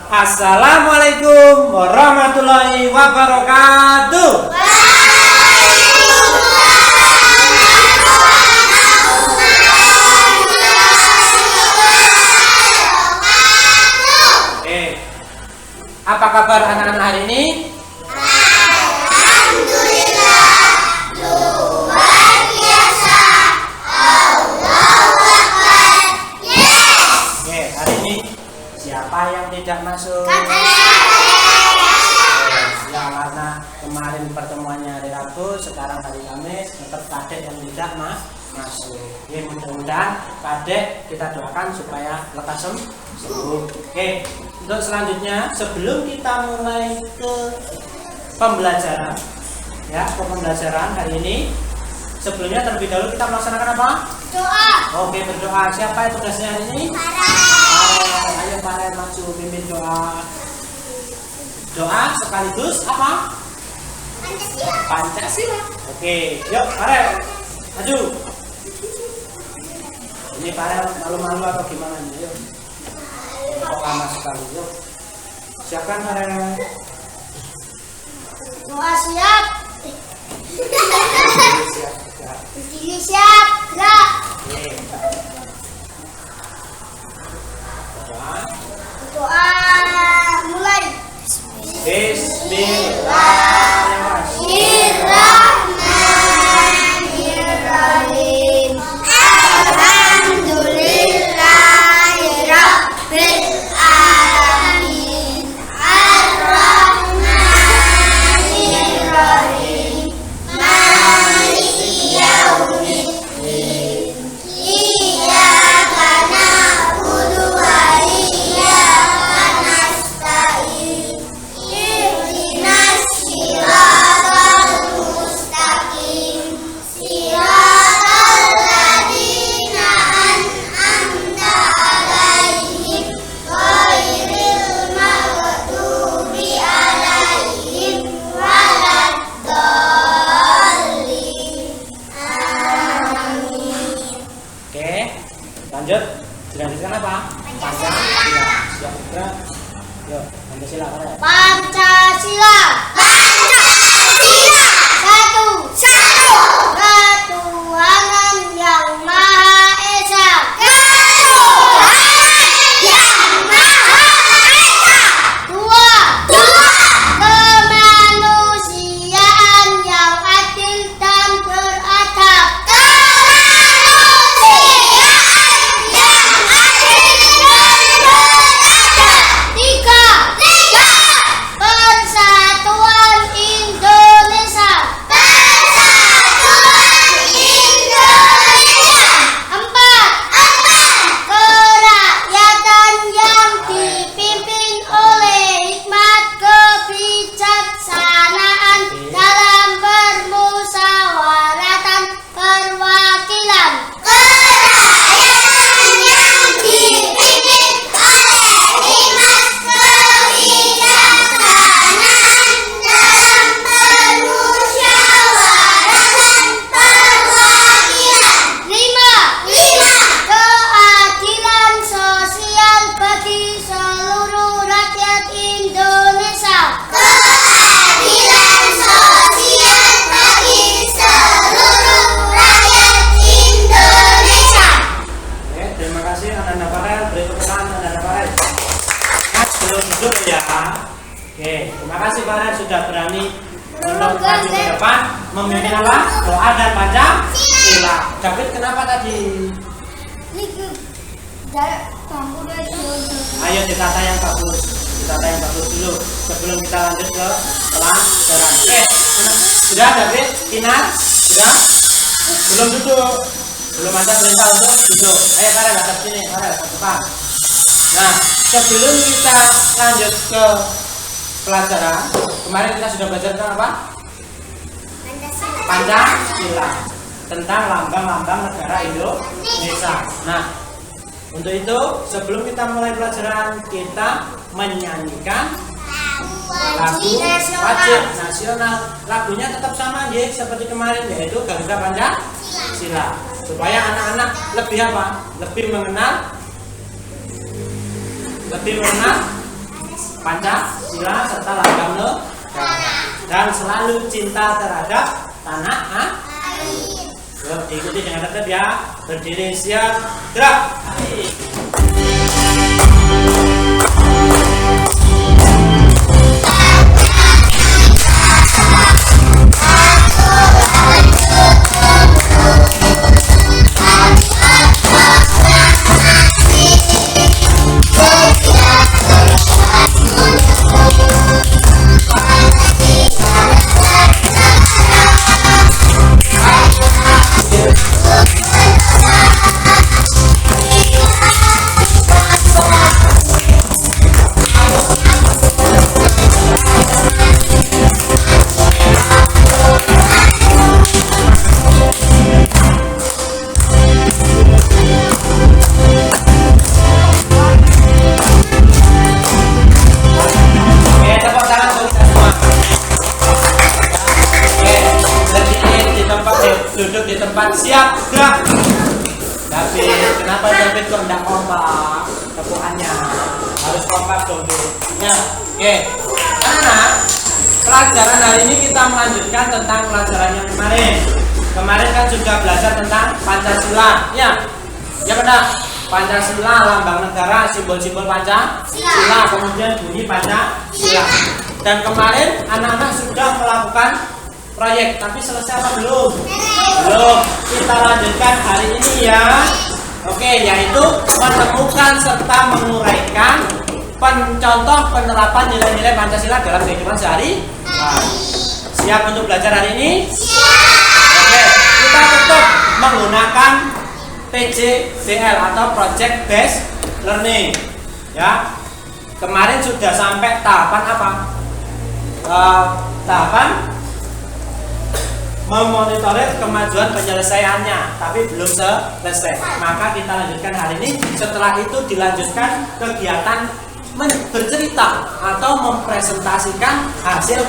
Assalamualaikum warahmatullahi wabarakatuh. Apa kabar anak-anak hari ini? Alhamdulillah, luar biasa. Allahu Akbar. Yes. Oke, hari ini siapa yang tidak masuk? Ya, karena kemarin pertemuannya hari Rabu, sekarang hari Kamis, tetap Kadek yang tidak masuk. Ya, mudah-mudahan Kadek kita doakan supaya lekas sembuh. Oke, untuk selanjutnya sebelum kita mulai ke pembelajaran, ya, ke pembelajaran hari ini, sebelumnya terlebih dahulu kita melaksanakan apa? Doa. Oke, berdoa. Siapa yang tugasnya hari ini? Farel. Ayo Farel maju pimpin doa. Doa sekaligus apa? Pancasila. Pancasila. Oke, yuk Farel maju. Ini Farel malu-malu atau gimana nih? Yuk. Kok lama sekali, yuk. Siapkan Farel. Doa siap. Siap, siap. Berdiri siap. Gerak. Oke. Doa. Doa mulai. Bismillahirrahmanirrahim. Alhamdulillahirabbil alamin. Ar-Rahmanirrahim. Maliki yaumiddin. Iyyaka na'budu wa iyyaka nasta'in. Ihdinas siratal mustaqim. Siratal ladzina an'amta 'alaihim ghairil maghdubi 'alaihim waladdallin. Amin. Oke, lanjut. Dilanjutkan apa? Pancasila. Siap, gerak. Yuk, Pancasila Farel. Pancasila. Pancasila. Satu. Ketuhanan yang Maha Esa. Ketuhanan yang Maha Esa. Dua. Kemanusiaan yang adil dan beradab. Kemanusiaan yang adil dan beradab. Tiga. Persatuan Indonesia. Persatuan Indonesia. Empat. Kerakyatan yang dipimpin oleh hikmat kebijaksanaan dalam permusyawaratan perwakilan. Kerakyatan yang dipimpin oleh hikmat kebijaksanaan dalam permusyawaratan perwakilan. Lima. Keadilan sosial bagi seluruh rakyat Indonesia. Keadilan sosial bagi seluruh rakyat Indonesia. Oke, terima kasih anak-anak Farel. Beri tepuk tangan anak-anak Farel. Mas, belum duduk ya. Oke, terima kasih Farel sudah berani untuk maju ke depan memimpin apa? Doa dan Pancasila. David, kenapa tadi? Ayo ditata yang bagus. Ditata yang bagus dulu sebelum kita lanjut ke pelajaran. Oke, sudah David? Kinar? Sudah? Belum duduk. Belum ada perintah untuk duduk. Ayo Farel hadap sini, Farel ke depan. Nah, sebelum kita lanjut ke pelajaran, kemarin kita sudah belajar tentang apa? Pancasila, tentang lambang-lambang negara Indonesia. Nah, untuk itu sebelum kita mulai pelajaran, kita menyanyikan lagu wajib nasional. Lagunya tetap sama ya, seperti kemarin, yaitu Garuda Pancasila. Supaya anak-anak lebih apa? Lebih mengenal Pancasila serta lambang negara. Dan selalu cinta terhadap tanah air. Yuk, diikuti dengan tertib ya. Berdiri, siap, gerak. Duduk di tempat, siap, gerak. David, kenapa David kok enggak kompak? Tepukannya harus kompak dong. Ya, oke. Anak-anak, pelajaran hari ini kita melanjutkan tentang pelajaran yang kemarin. Kemarin kan sudah belajar tentang Pancasila, ya. Ya benar. Pancasila, lambang negara, simbol-simbol Pancasila, kemudian bunyi Pancasila. Dan kemarin anak-anak sudah melakukan proyek, tapi selesai apa belum? Belum. Kita lanjutkan hari ini ya. Oke, yaitu menemukan serta menguraikan contoh penerapan nilai-nilai Pancasila dalam kehidupan sehari. Siap untuk belajar hari ini? Siap. Oke, kita tetap menggunakan PJBL atau Project Based Learning. Ya. Kemarin sudah sampai tahapan apa? Tahapan memonitoring kemajuan penyelesaiannya, tapi belum selesai. Maka kita lanjutkan hari ini. Setelah itu dilanjutkan kegiatan bercerita atau mempresentasikan hasil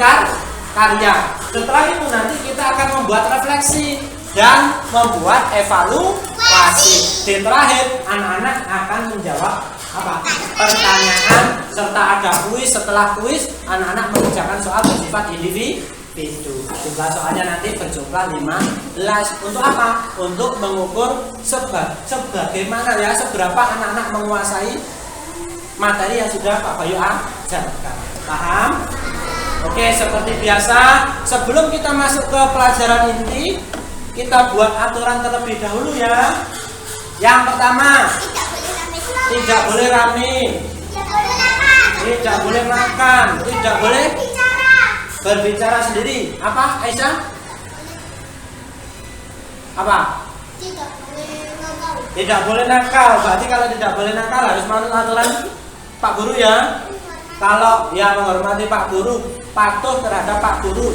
karya. Setelah itu nanti kita akan membuat refleksi dan membuat evaluasi. Di terakhir anak-anak akan menjawab pertanyaan serta ada kuis. Setelah kuis anak-anak mengerjakan soal bersifat individu. Jumlah soalnya nanti berjumlah 15. Untuk apa? Untuk mengukur sebagaimana ya, seberapa anak-anak menguasai materi yang sudah Pak Bayu ajarkan. Paham? Oke, seperti biasa, sebelum kita masuk ke pelajaran inti, kita buat aturan terlebih dahulu ya. Yang pertama, tidak boleh rame, tidak boleh makan, tidak boleh berbicara sendiri. Apa, Aisyah? Apa? Tidak boleh nakal. Berarti kalau tidak boleh nakal harus manut aturan Pak Guru ya. Kalau ya menghormati Pak Guru, patuh terhadap Pak Guru.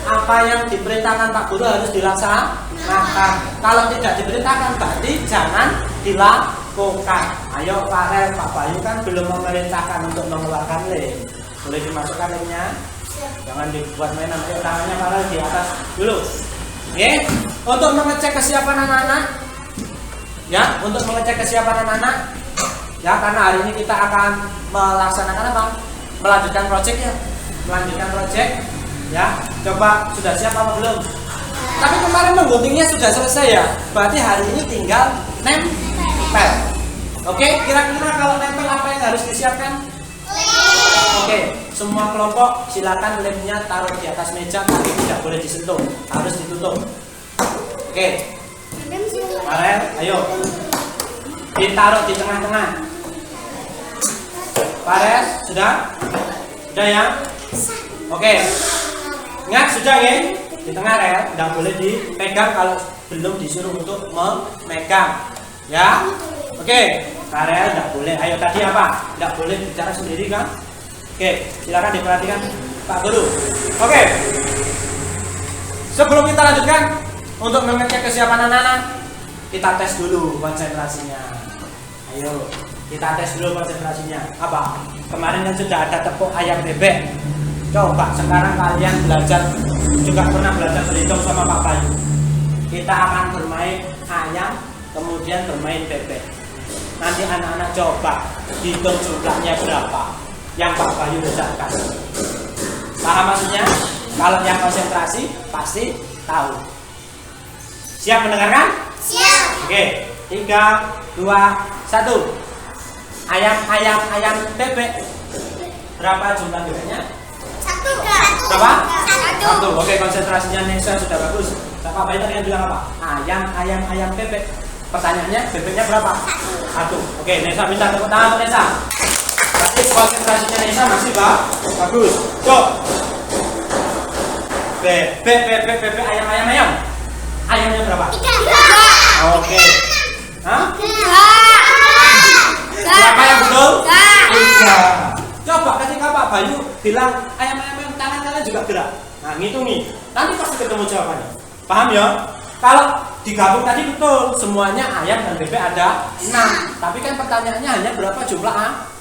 Apa yang diperintahkan Pak Guru harus dilaksanakan. Kalau tidak diperintahkan berarti jangan dilakukan. Ayo Pak Rel, Pak Bayu kan belum memerintahkan untuk mengeluarkan lem. Boleh dimasukkan lemnya? Jangan dibuat mainan. Ayo tangannya Pak Rel di atas dulu. Oke, untuk mengecek kesiapan anak-anak. Ya, untuk mengecek kesiapan anak-anak. Ya, karena hari ini kita akan melaksanakan apa? Melanjutkan proyek ya. Melanjutkan proyek. Ya, coba sudah siap apa belum? Tapi kemarin mengguntingnya sudah selesai ya. Berarti hari ini tinggal nempel. Oke, kira-kira kalau nempel apa yang harus disiapkan? Oke, semua kelompok silakan lemnya taruh di atas meja, tapi tidak boleh disentuh, harus ditutup. Oke, Farel, ayo ditaruh di tengah-tengah. Farel, sudah? Sudah ya? Oke, ingat sudah ya? Di tengah Rel, tidak boleh dipegang kalau belum disuruh untuk memegang. Ya? Oke, Farel tidak boleh. Ayo tadi apa? Tidak boleh bicara sendiri kan? Oke, silakan diperhatikan Pak Guru. Oke, sebelum kita lanjutkan untuk mengecek kesiapan anak-anak, kita tes dulu konsentrasinya. Ayo, kita tes dulu konsentrasinya. Apa? Kemarin kan sudah ada tepung ayam bebek. Coba sekarang kalian belajar, juga pernah belajar berhitung sama Pak Bayu. Kita akan bermain ayam, kemudian bermain bebek. Nanti anak-anak coba hitung jumlahnya berapa. yang Pak Bayu ucapkan. Paham maksudnya? Kalau yang konsentrasi pasti tahu. Siap mendengarkan? Siap. Oke, 3, 2, 1. Ayam bebek. Berapa jumlah bebeknya? 1. Berapa? 1. 1. Oke, konsentrasinya Nesa sudah bagus. Pak Bayu tadi yang bilang apa? Ayam bebek. Pertanyaannya bebeknya berapa? 1. Oke, Nesa minta tepuk tangan untuk Nesa. Berarti konsentrasinya Nesa masih bagus. Go. Bebek ayam. Ayamnya berapa? 3. Oke. Hah? 3. Berapa yang betul? 3. 3. Coba ketika Pak Bayu bilang ayam tangan kalian juga gerak. Nah, ngitungi. Nanti pasti ketemu jawabannya. Paham ya? Kalau digabung tadi betul, semuanya ayam dan bebek ada 6. Tapi kan pertanyaannya hanya berapa jumlah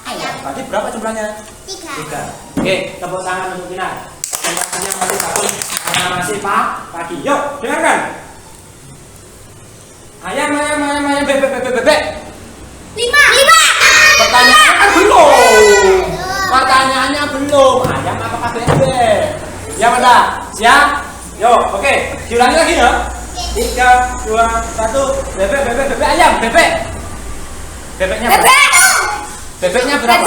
ayam. Berarti berapa jumlahnya? 3. Oke, tepuk tangan untuk Tina. Konsentrasinya masih bagus karena masih pagi. Yuk, dengarkan. Ayam bebek. 5. Pertanyaannya belum. Pertanyaannya belum. Ayam apakah bebek? Ya mana? Siap? Yo, oke. Diulangi lagi ya. 3, 2, 1. Bebek ayam. Bebeknya berapa? Bebeknya berapa?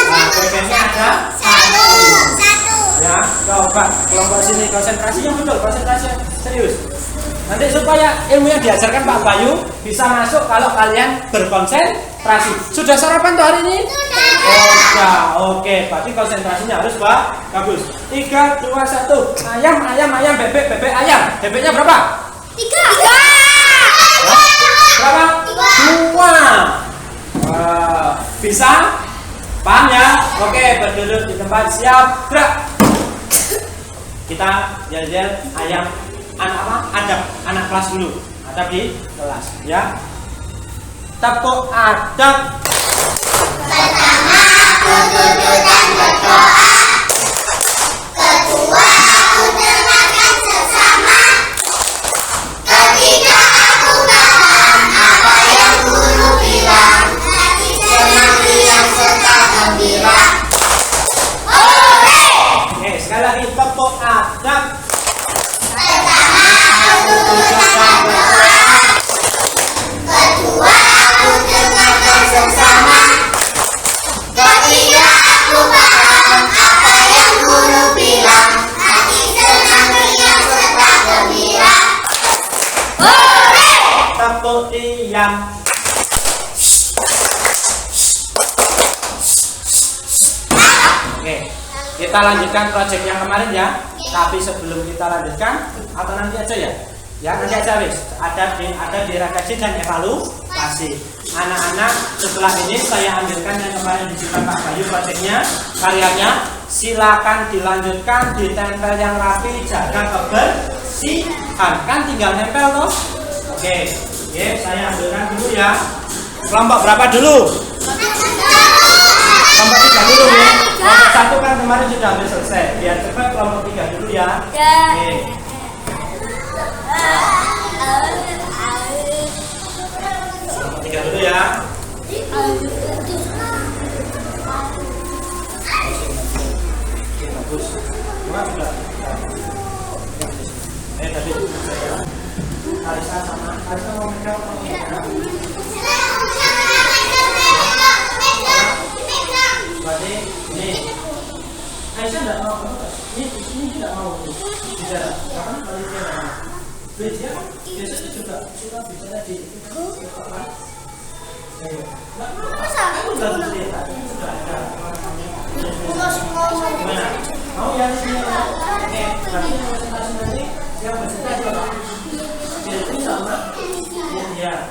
Nah, bebeknya ada 1. Ya, coba kelompok sini konsentrasi yang betul, konsentrasi serius. Nanti supaya ilmu yang diajarkan Pak Bayu bisa masuk kalau kalian berkonsentrasi. Sudah sarapan tuh hari ini? Sudah. Oke, berarti konsentrasinya harus bagus. 3, 2, 1. Ayam, bebek ayam. Bebeknya berapa? 3. Berapa? 2. Bisa? Paham ya? Oke, berduduk di tempat, siap, gerak. Kita jajal ayam anak kelas dulu. Adab di kelas, ya. Tepuk adab. Pertama aku duduk dan berdoa. Kedua aku dengarkan sesama. Ketiga aku paham apa yang guru bilang. Hati senang riang serta gembira. Oke, sekali lagi tepuk adab. Pertama aku duduk dan berdoa. Kedua aku dengarkan sesama. Ketiga aku paham apa yang guru bilang. Hati senang riang serta gembira. Tepuk diam. Oke, kita lanjutkan proyek yang kemarin ya. Tapi sebelum kita lanjutkan, atau nanti aja ya. Ya, nanti aja wis. Ada di refleksi dan evaluasi. Anak-anak, setelah ini saya ambilkan yang kemarin disimpan Pak Bayu proyeknya, karyanya. Silakan dilanjutkan, ditempel yang rapi, jaga kebersihan. Kan tinggal nempel toh. Oke, saya ambilkan dulu ya. Kelompok berapa dulu? Kelompok 3 dulu ya. Kelompok 1 kan kemarin sudah hampir selesai. Biar cepat kelompok 3 dulu ya. Oke. Kelompok 3 dulu ya. Oke, bagus. Semua sudah. Tadi Alisa sama Alisa mau megang. Berarti ini Aisyah tidak mau, ini tidak mau bicara karena Malaysia tidak mau. Malaysia biasanya juga suka bicara di depan. Aku sudah cerita, sudah ada. Gimana? Mau ya di sini? Oke, berarti yang presentasi nanti yang bercerita siapa? Ini sama dia.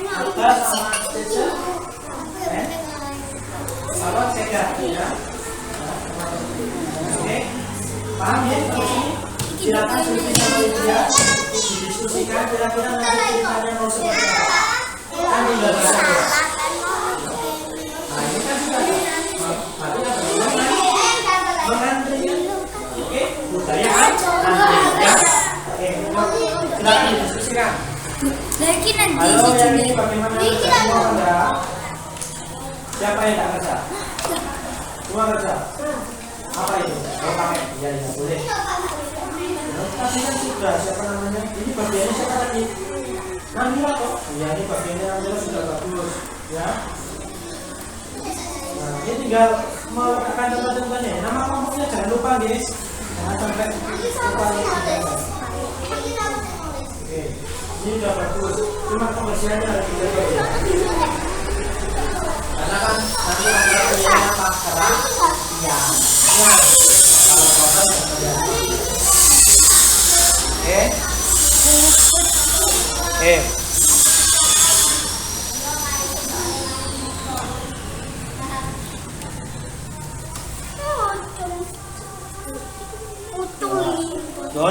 Kita sama teacher. Sama Sega, ya. Oke, paham ya? Silakan diskusi sama dia, didiskusikan kira-kira nanti ceritanya mau seperti apa. Kan tinggal satu. Nah ini kan sudah. Berarti apa? Mengantri kan? Oke, budaya antri ya. Oke, silakan didiskusikan. Halo, yang ini bagaimana? Siapa yang tak kerja? Semua kerja. Apa itu? Mau pakai? Iya, iya, boleh. Tadi kan sudah, siapa namanya? Ini bagiannya siapa tadi? Namira kok? Iya, ini bagiannya Namira sudah bagus, ya. Nah, ini tinggal meletakkan contoh-contohnya. Nama kelompoknya jangan lupa, guys. Jangan sampai lupa. Oke, ini sudah bagus. Cuma pembersihannya harus dijaga. Karena kan nanti ada punya apa? Keras. Ya, ya. Kalau kotor ya.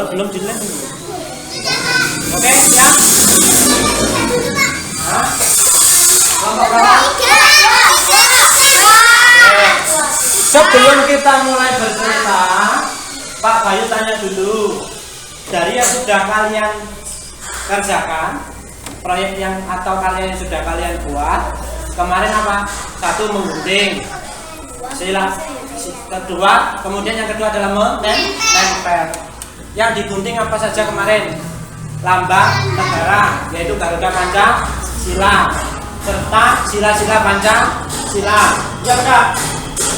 Belum jelek. Oke, siap. Hah? Kelompok berapa? Sebelum kita mulai bercerita, Pak Bayu tanya dulu. Dari yang sudah kalian kerjakan, proyek yang atau kalian yang sudah kalian buat, kemarin apa? Satu, menggunting. Sila. Kedua, kemudian yang kedua adalah menempel. Yang digunting apa saja kemarin? Lambang negara, yaitu Garuda Pancasila, serta sila-sila Pancasila. Ya enggak?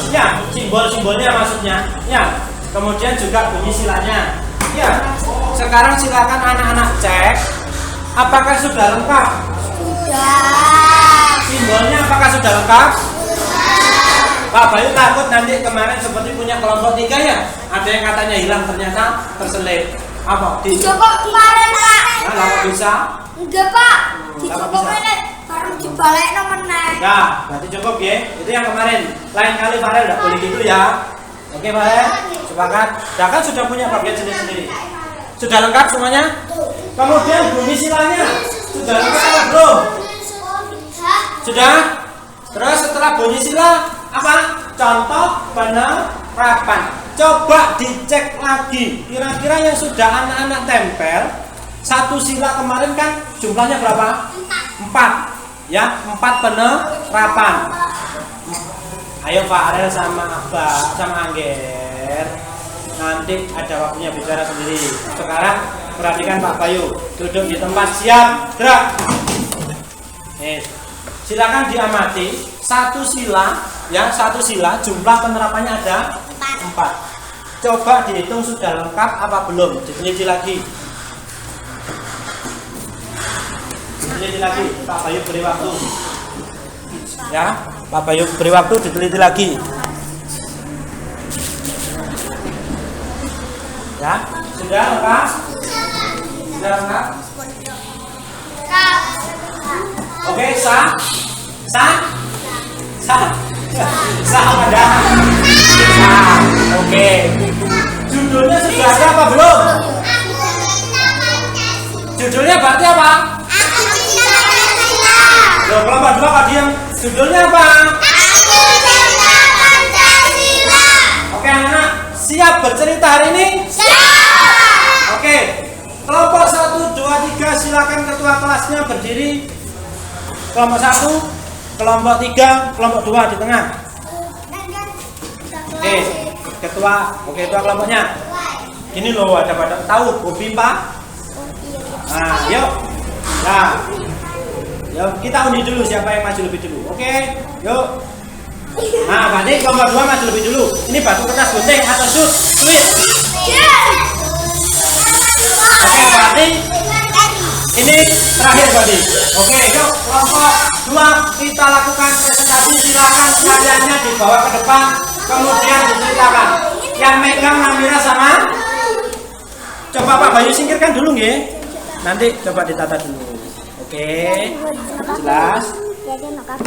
Ya, simbol-simbolnya maksudnya. Ya. Kemudian juga bunyi silanya. Ya. Sekarang silakan anak-anak cek apakah sudah lengkap? Sudah. Simbolnya apakah sudah lengkap? Pak Bayu takut nanti kemarin seperti punya kelompok 3 ya. Ada yang katanya hilang ternyata terselip. Apa? Dicoba kemarin Pak. Nah, lama bisa? Enggak Pak. Dicoba kemarin baru dibalik nomornya. Ya, berarti cukup ya. Itu yang kemarin. Lain kali Farel enggak boleh gitu ya. Oke Farel, sepakat. Dah kan sudah punya bagian sendiri-sendiri. Sudah lengkap semuanya? Kemudian bunyi silanya sudah lengkap apa belum? Sudah? Terus setelah bunyi sila apa? Contoh penerapan. Coba dicek lagi. Kira-kira yang sudah anak-anak tempel satu sila kemarin kan jumlahnya berapa? 4. Ya, 4 penerapan. Ayo Pak Arel sama Abah sama Angger. Nanti ada waktunya bicara sendiri. Sekarang perhatikan Pak Bayu. Duduk di tempat, siap, gerak. Silakan diamati. Satu sila, ya, satu sila jumlah penerapannya ada 4. Coba dihitung sudah lengkap apa belum? Diteliti lagi. Diteliti lagi. Pak Bayu beri waktu. Ya, Pak Bayu beri waktu diteliti lagi. Ya, sudah lengkap? Sudah lengkap? Oke, sah? Sah? Sah? Sah apa dah? Sah. Oke. Judulnya sudah ada apa belum? Judulnya berarti apa? Loh, kelompok 2 Kak Diam. Judulnya apa? Oke anak-anak, siap bercerita hari ini? Siap. Oke. Kelompok 1, 2, 3 silakan ketua kelasnya berdiri. Kelompok 1, kelompok 3, kelompok 2 di tengah. Oke, ketua kelompoknya. Ini loh ada pada tahu hobi Pak? Nah, yuk. Nah. Yuk, kita undi dulu siapa yang maju lebih dulu. Oke, yuk. Nah, berarti kelompok 2 maju lebih dulu. Ini batu kertas gunting atau shoot? Switch. Oke, berarti ini terakhir berarti. Oke, yuk kelompok 2 kita lakukan presentasi. Silakan kaliannya dibawa ke depan, kemudian diceritakan. Yang megang Namira sama. Coba Pak Bayu singkirkan dulu nggih. Nanti coba ditata dulu. Oke, jelas.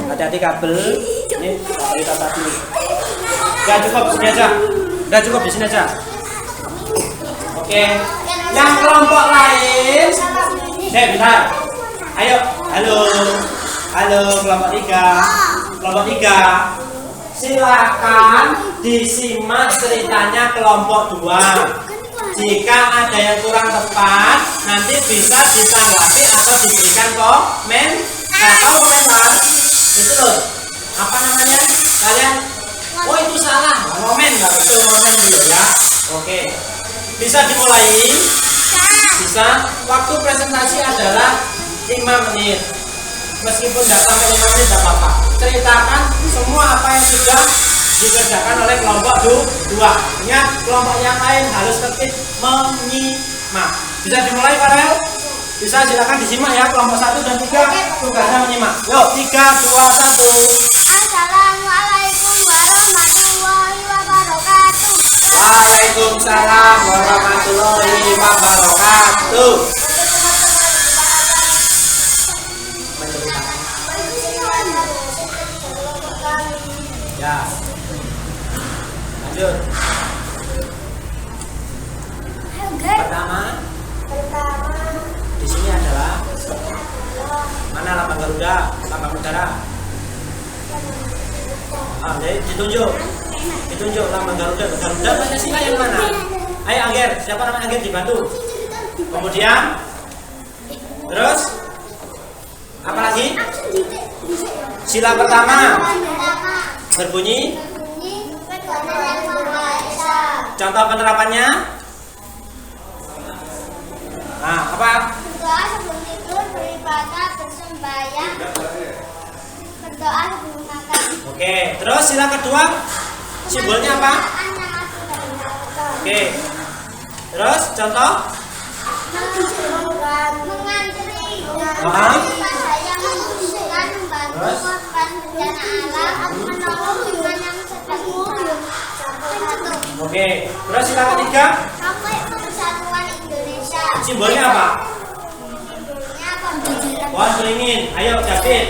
Hati-hati kabel. Ini Pak Bayu tata dulu. Udah cukup di sini aja. Udah cukup di sini aja. Oke. Yang kelompok lain. Bentar. Ayo, halo. Halo kelompok 3. Kelompok 3. Silakan disimak ceritanya kelompok 2. Jika ada yang kurang tepat, nanti bisa ditanggapi atau diberikan komen atau komentar. Itu loh. Apa namanya? Kalian Oh itu salah. Momen nggak betul momen dulu ya. Oke. Bisa dimulai? Bisa. Waktu presentasi adalah 5 menit. Meskipun nggak sampai 5 menit nggak apa-apa. Ceritakan semua apa yang sudah dikerjakan oleh kelompok 2. Ingat, kelompok yang lain harus tertib menyimak. Bisa dimulai, Farel? Bisa, silakan disimak ya. Kelompok 1 dan 3 tugasnya menyimak. Yuk, 3, 2, 1. Assalamualaikum warahmatullahi wabarakatuh. Waalaikumsalam warahmatullahi wabarakatuh. Ya. Lanjut. Pertama, di sini adalah mana lambang Garuda, lambang udara. Jadi ditunjuk lambang Garuda. Garuda Pancasila yang mana? Ayo Angger, siapa nama Angger dibantu. Kemudian, terus apa lagi? Sila pertama berbunyi. Contoh penerapannya. Nah, apa? Berdoa sebelum tidur, beribadah, bersembahyang, berdoa sebelum makan. Oke, terus sila kedua simbolnya apa? Oke. Terus contoh? Mengantri, saya membutuhkan membantu korban bencana alam, menolong hewan yang sedang jatuh. Oke. Terus sila ketiga Sampai Persatuan Indonesia. simbolnya apa? Simbolnya pembelajaran. Pohon beringin. Ayo David.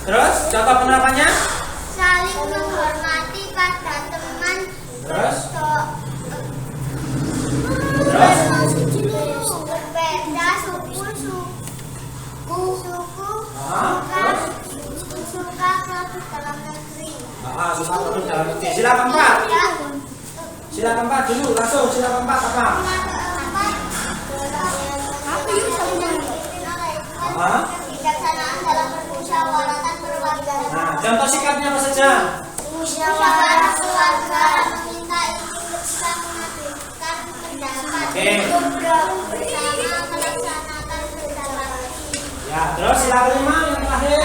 Terus contoh penerapannya? Saling menghormati pada teman. Terus? Berbeda suku, suka produk dalam negeri. Suka produk dalam negeri. Sila keempat. Sila keempat dulu langsung. Sila keempat apa? Kebijaksanaan dalam bermusyawaratan berwarga. Nah, contoh sikapnya apa saja? Musyawarah keluarga, meminta izin ketika mengajukan pendapat. Oke. Bersama melaksanakan pendapat. Ya, terus sila kelima yang terakhir.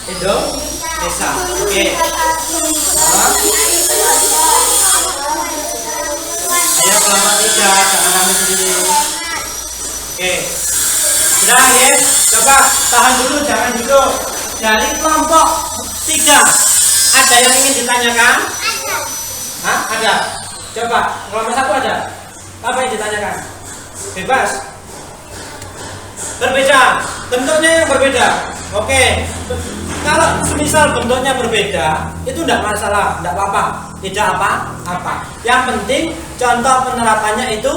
Indonesia. Oke. Ayo kelompok 3, jangan nangis sendiri. Oke. Sudah ya, coba tahan dulu, jangan duduk. Dari kelompok 3, ada yang ingin ditanyakan? Hah? Ada? Coba, kelompok 1 ada? Apa yang ditanyakan? Bebas? Berbeda, bentuknya yang berbeda. Oke. Kalau semisal bentuknya berbeda, itu tidak masalah, tidak apa-apa. Tidak apa-apa. Yang penting contoh penerapannya itu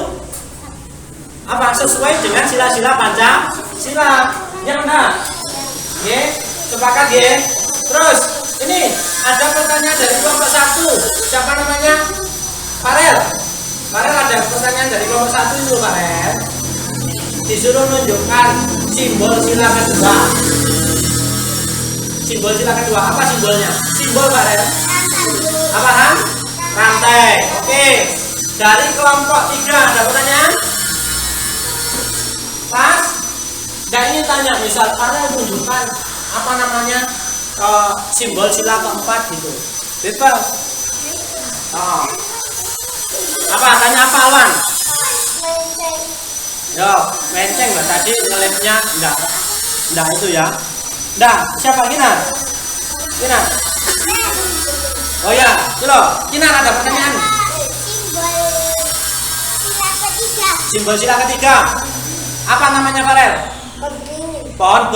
apa? Sesuai dengan sila-sila Pancasila. Yang benar. Oke, sepakat ya. Terus ini ada pertanyaan dari kelompok 1. Siapa namanya? Farel. Farel, ada pertanyaan dari kelompok 1 itu, Farel. Disuruh menunjukkan simbol sila kedua. Simbol sila kedua, apa simbolnya? Simbol Farel. Apa Han? Rantai. Oke. Dari kelompok 3 ada pertanyaan? Pas? Nggak ingin tanya, misal Farel tunjukkan apa namanya simbol sila keempat gitu. Bebas. Oh. Apa? Tanya apa Alwan? Yo, menceng lah tadi ngelepnya enggak itu ya. Enggak, siapa Kinar? Kinar. Oh ya, coba Kinar ada pertanyaan. Simbol sila ketiga. Apa namanya Farel? Pohon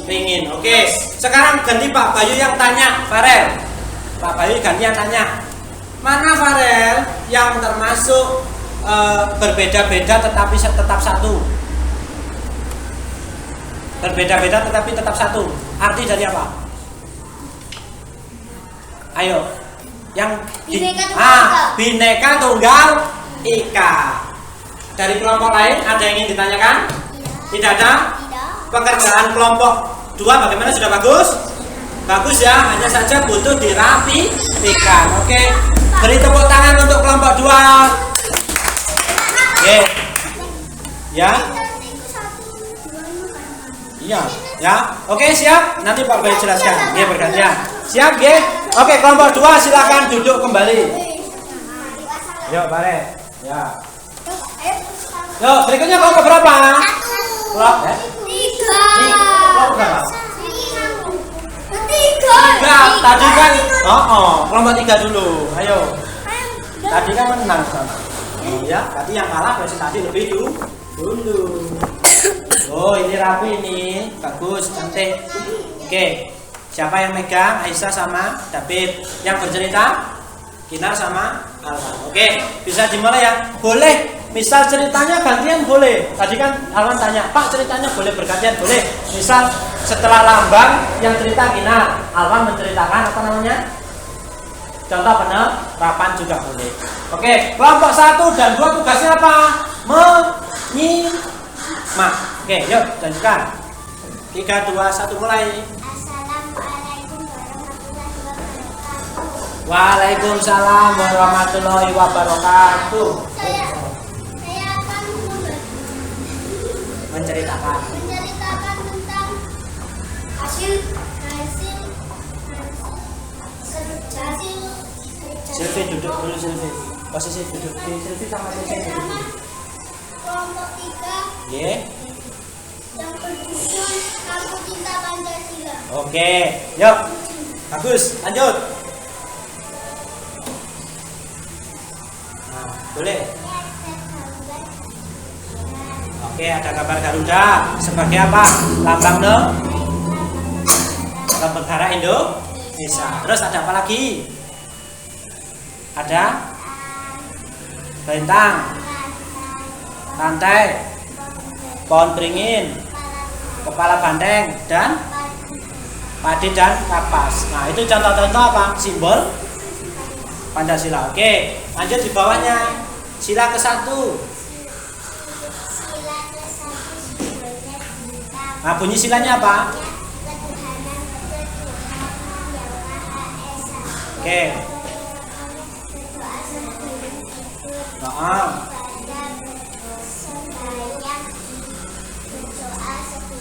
beringin. Oke. Sekarang ganti Pak Bayu yang tanya Farel. Pak Bayu ganti yang tanya. Mana Farel yang termasuk berbeda-beda tetapi tetap satu? Berbeda-beda tetapi tetap satu. Arti dari apa? Ayo. Yang Bineka Tunggal Ika. Dari kelompok lain ada yang ingin ditanyakan? Tidak ada? Pekerjaan kelompok 2 bagaimana, sudah bagus? Bagus ya, hanya saja butuh dirapikan. Oke, beri tepuk tangan untuk kelompok 2. Oke. Ya. Iya, ya. Oke, siap. Nanti Pak Bayu jelaskan. Oke, bergantian. Siap, G. Oke, kelompok 2 silakan duduk kembali. Yuk, balik. Ya. Yuk, berikutnya kelompok berapa? Kelompok 3. Kelompok berapa? 3. Tadi kan kelompok 3 dulu. Ayo. Tadi kan menang sama. Ya, berarti yang kalah presentasi lebih dulu. Oh, ini rapi ini. Bagus, cantik. Oke. Siapa yang megang? Aisyah sama David. Yang bercerita? Kinar sama Alwan. Oke, bisa dimulai ya. Boleh. Misal ceritanya gantian boleh. Tadi kan Alwan tanya, Pak ceritanya boleh bergantian? Boleh. Misal setelah Lambang yang cerita Kinar, Alwan menceritakan apa namanya? Contoh penerapan juga boleh. Oke, kelompok 1 dan 2 tugasnya apa? Menyimak. Oke, yuk lanjutkan. 3, 2, 1 mulai. Waalaikumsalam warahmatullahi wabarakatuh. Saya akan Menceritakan tentang hasil Silvi duduk dulu, Silvi. Posisi duduk di Silvi sama Silvi duduk. kelompok 3 yang berjudul Aku Cinta Pancasila. Oke, yuk. Bagus, lanjut. Nah, boleh. Oke, ada gambar Garuda sebagai apa? Lambang negara Indonesia. Terus ada apa lagi? Ada bintang, rantai, pohon beringin, kepala banteng, dan padi dan kapas. Nah, itu contoh-contoh apa? Simbol Pancasila. Oke, lanjut di bawahnya. Sila ke-1. Nah, bunyi silanya apa? Oke.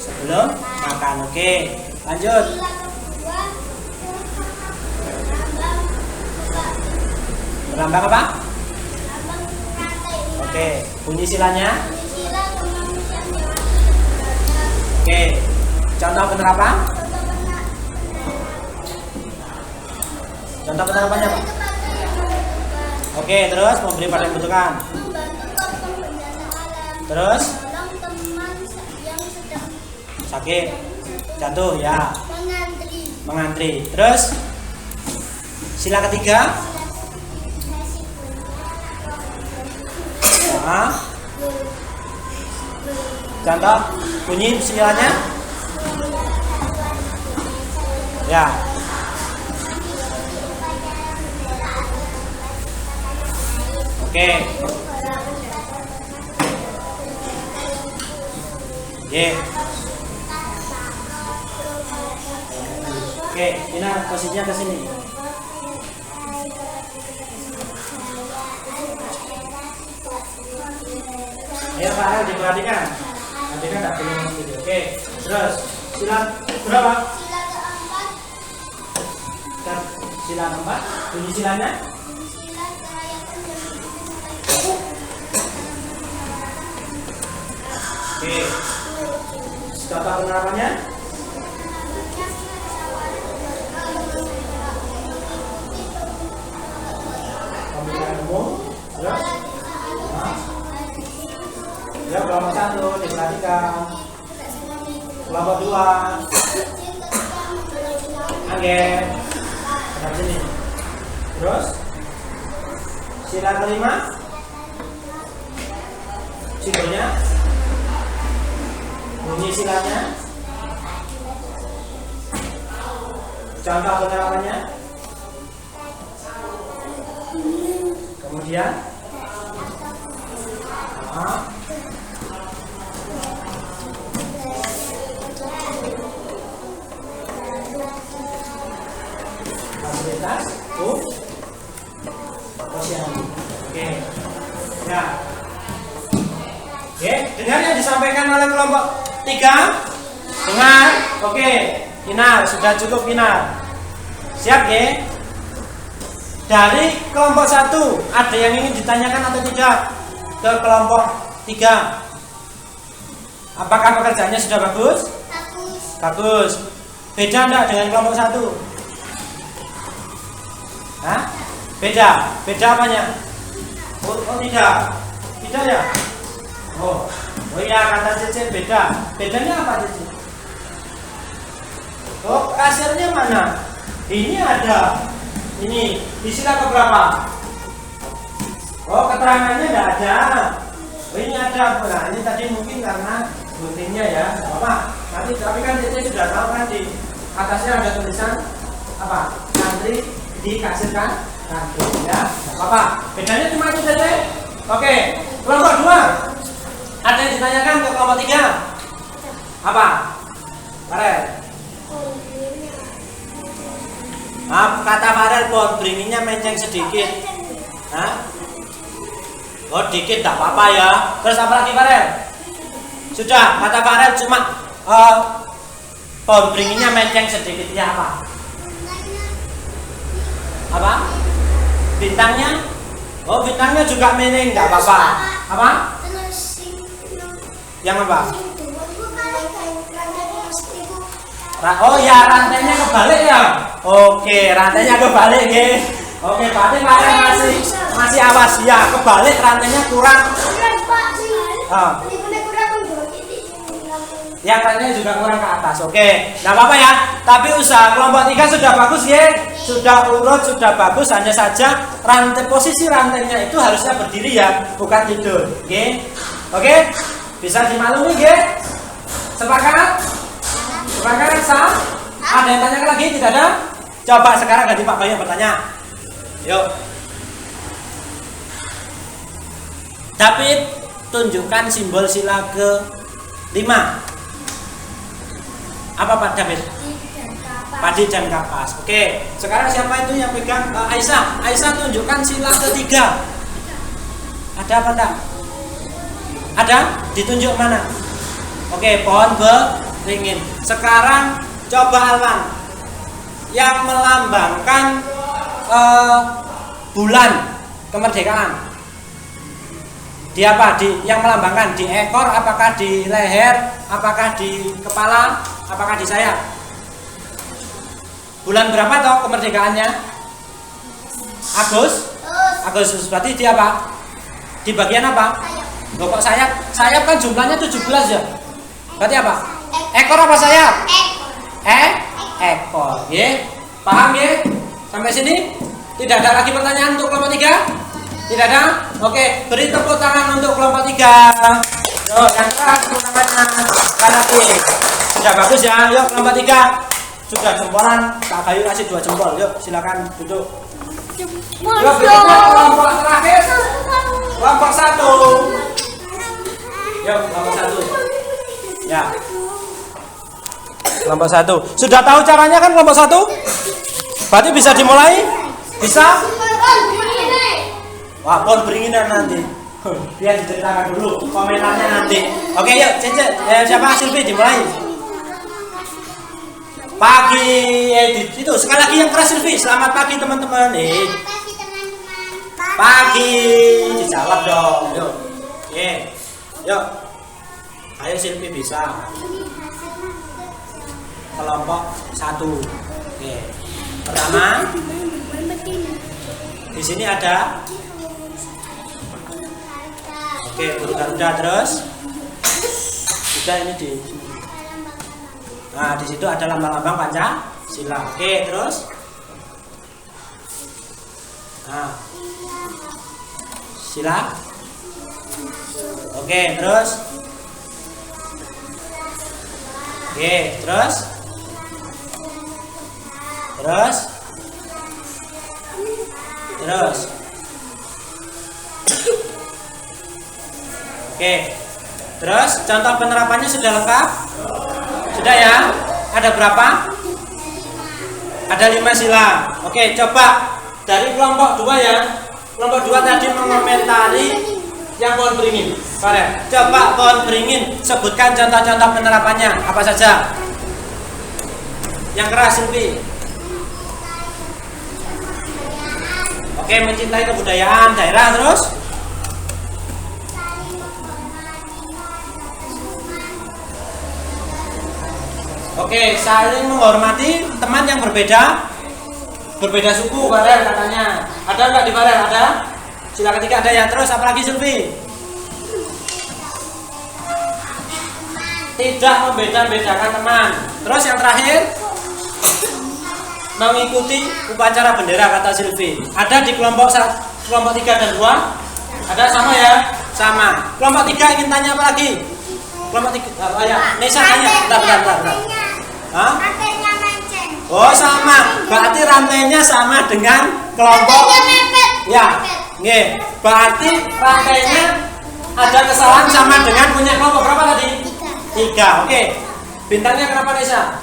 Sebelum makan. Oke, lanjut. Berlambang apa? Oke, bunyi silanya. Oke, contoh penerapan. Contoh penerapannya apa? Oke, terus memberi pada yang membutuhkan. Terus sakit, jatuh ya. Mengantri. Terus sila ketiga. Nah, contoh bunyi silanya. Ya. Oke. Oke, ini posisinya ke sini. Ayo Farel diperhatikan. Nanti kan tak boleh gitu. Oke, terus sila berapa? Sila keempat. Bunyi silanya. Oke. Contoh penerapannya. Pemilihan umum. Terus. Ya, kelompok 1 diperhatikan. Kelompok 2. Angget. Ada sini. Terus. Sila kelima. Simbolnya. Bunyi silanya. Contoh penerapannya. Kemudian fasilitas posyandu. Oke. Ya. Oke, dengar yang disampaikan oleh kelompok 3? Dengar? Oke. Kinar, sudah cukup Kinar. Siap ya? Dari kelompok 1 ada yang ingin ditanyakan atau tidak ke kelompok 3? Apakah pekerjaannya sudah bagus? Bagus. Beda enggak dengan kelompok 1? Hah? Beda. Beda apanya? Oh tidak. Tidak ya? Oh iya kata Cece beda. Bedanya apa Cece? Oh kasirnya mana? Ini ada. Ini di sila keberapa? Oh keterangannya tidak ada. Oh ini ada. Nah ini tadi mungkin karena guntingnya ya. Apa? Nanti tapi kan Cece sudah tahu kan di atasnya ada tulisan apa? Santri dikasirkan kantor ya. Apa? Bedanya cuma itu saja. Oke. Kelompok 2. Ada yang ditanyakan ke kelompok 3? Apa? Farel. Kata Farel pohon beringinnya menceng sedikit. Hah? Oh dikit tak apa-apa ya. Terus apa lagi Farel? Sudah, kata Farel cuma pohon beringinnya menceng sedikit ya apa? Apa? Bintangnya? Oh bintangnya juga menceng tak apa-apa. Apa? Yang apa? Oh ya rantainya kebalik ya. Oke rantainya kebalik ya. Oke berarti kalian masih awas ya kebalik rantainya kurang. Yang rantainya juga kurang ke atas. Oke, nggak apa-apa ya. Tapi usaha kelompok 3 sudah bagus ya. Sudah urut sudah bagus. Hanya saja posisi rantainya itu harusnya berdiri ya, bukan tidur. Oke. Bisa dimaklumi ya? Sepakat? Sepakat sah? Ada yang tanya lagi? Tidak ada? Coba sekarang ganti Pak Bayu yang bertanya. Yuk. David, tunjukkan simbol sila ke-5. Apa Pak David? Padi dan kapas. Oke. Sekarang siapa itu yang pegang? Aisyah. Aisyah tunjukkan sila ke-3. Ada apa enggak? Ada? Ditunjuk mana? Oke, pohon beringin. Sekarang coba Alwan yang melambangkan bulan kemerdekaan. Di apa? Yang melambangkan di ekor, apakah di leher, apakah di kepala, apakah di sayap? Bulan berapa toh kemerdekaannya? Agustus. Berarti di apa? Di bagian apa? Loh kok sayap? Sayap kan jumlahnya 17 ya. Berarti apa? Ekor apa sayap? Ekor. Ya. Paham ya? Sampai sini? Tidak ada lagi pertanyaan untuk kelompok 3? Tidak ada? Oke, beri tepuk tangan untuk kelompok 3. Yuk, yang keras tepuk tangannya. Lagi. Sudah bagus ya. Yuk kelompok 3. Sudah jempolan. Kak Bayu kasih 2 jempol. Yuk, silakan duduk. Yuk, berikutnya kelompok terakhir. Kelompok 1. Yuk, kelompok 1. Ya. Kelompok 1. Sudah tahu caranya kan kelompok 1? Berarti bisa dimulai? Bisa? Wah, pohon beringinan nanti. Biar diceritakan dulu komentarnya nanti. Oke, yuk, Cece. Siapa Silvi dimulai? Pagi. Itu sekali lagi yang keras Silvi. Selamat pagi teman-teman. Pagi. Dijawab dong. Yuk. Oke. Yuk. Ayo Silvi bisa. Kelompok 1. Oke. Pertama. Di sini ada. Oke, Garuda terus. Sudah ini di. Nah, di situ ada lambang-lambang Pancasila. Oke, terus. Nah. Sila. Oke, terus. Oke, terus. Terus. Terus. Oke. Terus contoh penerapannya sudah lengkap? Sudah ya? Ada berapa? Ada 5 sila. Oke, coba dari kelompok 2 ya. Kelompok 2 tadi mengomentari yang pohon beringin. Farel, coba pohon beringin sebutkan contoh-contoh penerapannya apa saja. Yang keras Silvi. Oke, mencintai kebudayaan daerah terus. Oke, saling menghormati teman yang berbeda suku. Farel katanya. Ada nggak di Farel? Ada? Sila ketiga ada ya. Terus apalagi Silvi? Tidak membeda-bedakan teman. Terus yang terakhir, mengikuti upacara bendera kata Silvi. Ada di kelompok 3 dan 2? Ada sama ya? Sama. Kelompok 3 ingin tanya apa lagi? Kelompok 3 ya. Nesa tanya. Bentar. Hah? Rantainya menceng. Oh, sama. Berarti rantainya sama dengan kelompok. Rantainya mepet. Ya. Nggih. Berarti rantainya ada kesalahan sama dengan punya kelompok berapa tadi? 3. Oke. Bintangnya kenapa Nesa?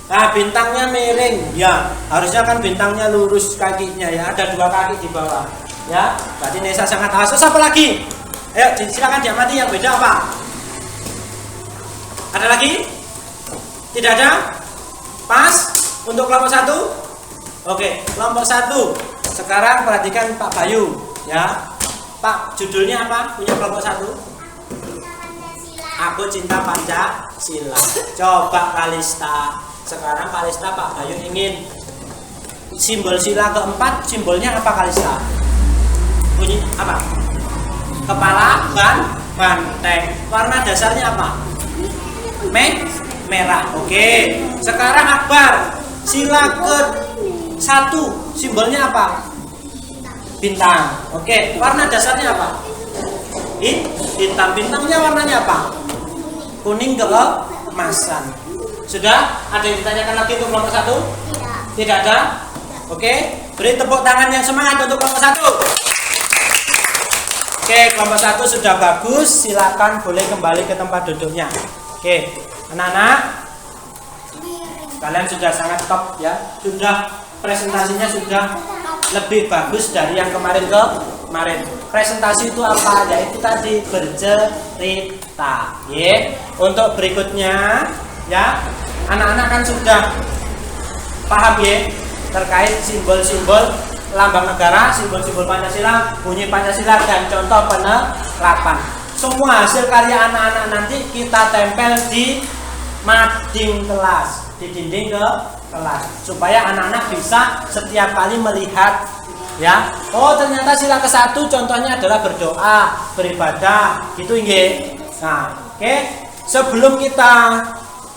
Nah, bintangnya miring. Ya, harusnya kan bintangnya lurus kakinya ya. Ada 2 kaki di bawah. Ya. Berarti Nesa sangat awas. Terus apa lagi? Ayo, silakan diamati yang beda apa? Ada lagi? Tidak ada? Pas untuk kelompok 1? Oke, kelompok 1. Sekarang perhatikan Pak Bayu ya. Pak, judulnya apa? Punya kelompok 1? Aku cinta Pancasila. Coba Kalista. Sekarang Kalista Pak Bayu ingin simbol sila keempat, simbolnya apa Kalista? Bunyi apa? Kepala, banteng. Warna dasarnya apa? Merah. Oke. Sekarang Akbar. Sila ke-1 simbolnya apa? Bintang. Oke. Warna dasarnya apa? Hitam. Bintangnya warnanya apa? Kuning keemasan. Sudah? Ada yang ditanyakan lagi untuk kelompok 1? Tidak ada? Oke. Beri tepuk tangan yang semangat untuk kelompok 1. Oke, kelompok 1 sudah bagus. Silakan boleh kembali ke tempat duduknya. Oke, anak-anak, kalian sudah sangat top ya. Sudah presentasinya sudah lebih bagus dari yang kemarin. Presentasi itu apa? Yaitu tadi bercerita. Ya. Untuk berikutnya ya, anak-anak kan sudah paham ya terkait simbol-simbol lambang negara, simbol-simbol Pancasila, bunyi Pancasila dan contoh penerapan. Semua hasil karya anak-anak nanti kita tempel di mading kelas, di dinding ke kelas, supaya anak-anak bisa setiap kali melihat ya. Oh, ternyata sila ke-1 contohnya adalah berdoa, beribadah, gitu nggih. Nah, oke. Sebelum kita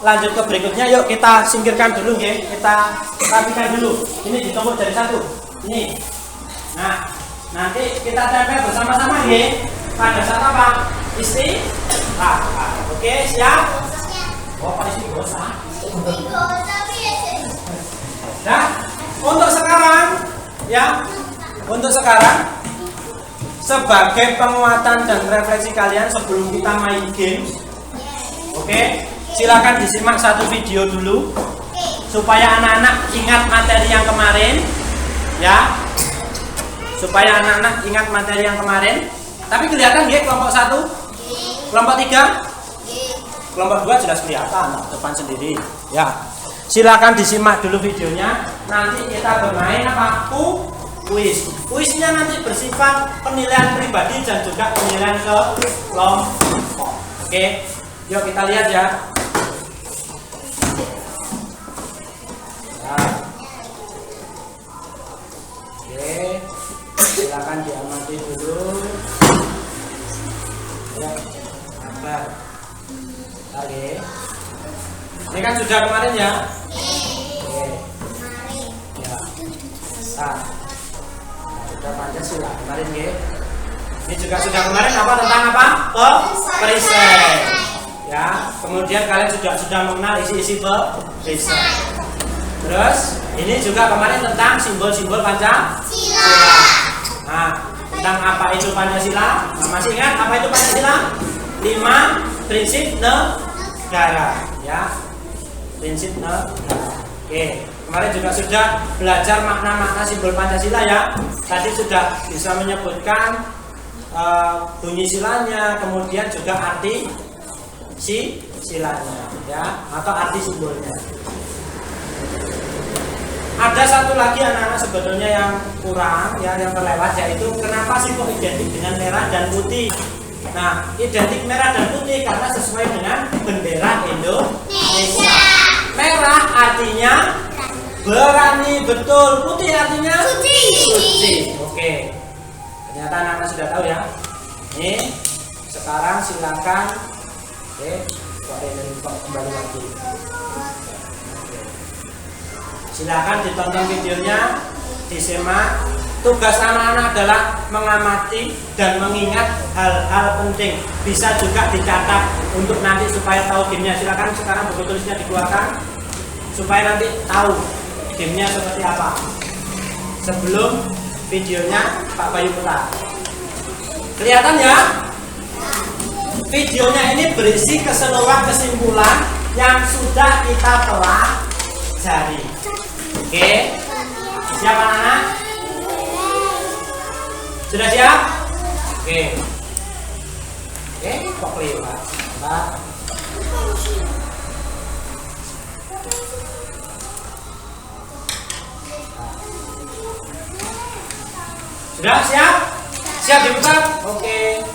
lanjut ke berikutnya, yuk kita singkirkan dulu nggih. Kita rapikan dulu. Ini ditumpuk dari 1. Ini. Nah, nanti kita tempel bersama-sama nggih. Pada saat apa? Istirahat. Oke, siap? Oh, pada istirahat. Nah, untuk sekarang ya, sebagai penguatan dan refleksi kalian sebelum kita main game, oke, silakan disimak satu video dulu supaya anak-anak ingat materi yang kemarin, ya, supaya anak-anak ingat materi yang kemarin. Tapi kelihatan nggih kelompok 1, kelompok 3, kelompok 2 jelas kelihatan depan sendiri, ya. Silakan disimak dulu videonya. Nanti kita bermain apa? Kuis. Kuisnya nanti bersifat penilaian pribadi dan juga penilaian kelompok. Oke, yuk kita lihat ya. Oke, silakan diamati dulu. Ya, sabar. Oke. Ini kan sudah kemarin ya. Oke. Ya. Nah, sudah Pancasila kemarin ya. Ini juga sudah kemarin apa tentang apa? Perisai. Ya. Kemudian kalian sudah mengenal isi-isi perisai. Terus ini juga kemarin tentang simbol-simbol Pancasila. Nah, tentang apa itu Pancasila? Nah, masih ingat apa itu Pancasila? 5 prinsip negara, ya. Prinsip negara. Oke, kemarin juga sudah belajar makna-makna simbol Pancasila ya. Tadi sudah bisa menyebutkan bunyi silanya, kemudian juga arti silanya ya, atau arti simbolnya. Ada satu lagi anak-anak sebetulnya yang kurang ya, yang terlewat, yaitu kenapa sih kok identik dengan merah dan putih. Nah, identik merah dan putih karena sesuai dengan bendera Indonesia. Merah artinya berani, betul. Putih artinya suci. Oke. Ternyata anak-anak sudah tahu ya. Nih, sekarang silakan. Oke, kembali lagi. Silakan ditonton videonya, disimak. Tugas anak-anak adalah mengamati dan mengingat hal-hal penting. Bisa juga dicatat untuk nanti supaya tahu gamenya. Silakan sekarang buku tulisnya dikeluarkan supaya nanti tahu gamenya seperti apa. Sebelum videonya Pak Bayu putar. Kelihatan ya? Videonya ini berisi keseluruhan kesimpulan yang sudah kita pelajari. Oke, siap anak-anak? Sudah siap? Oke. Kok kelihatan? Sudah siap? Siap diputar? Oke.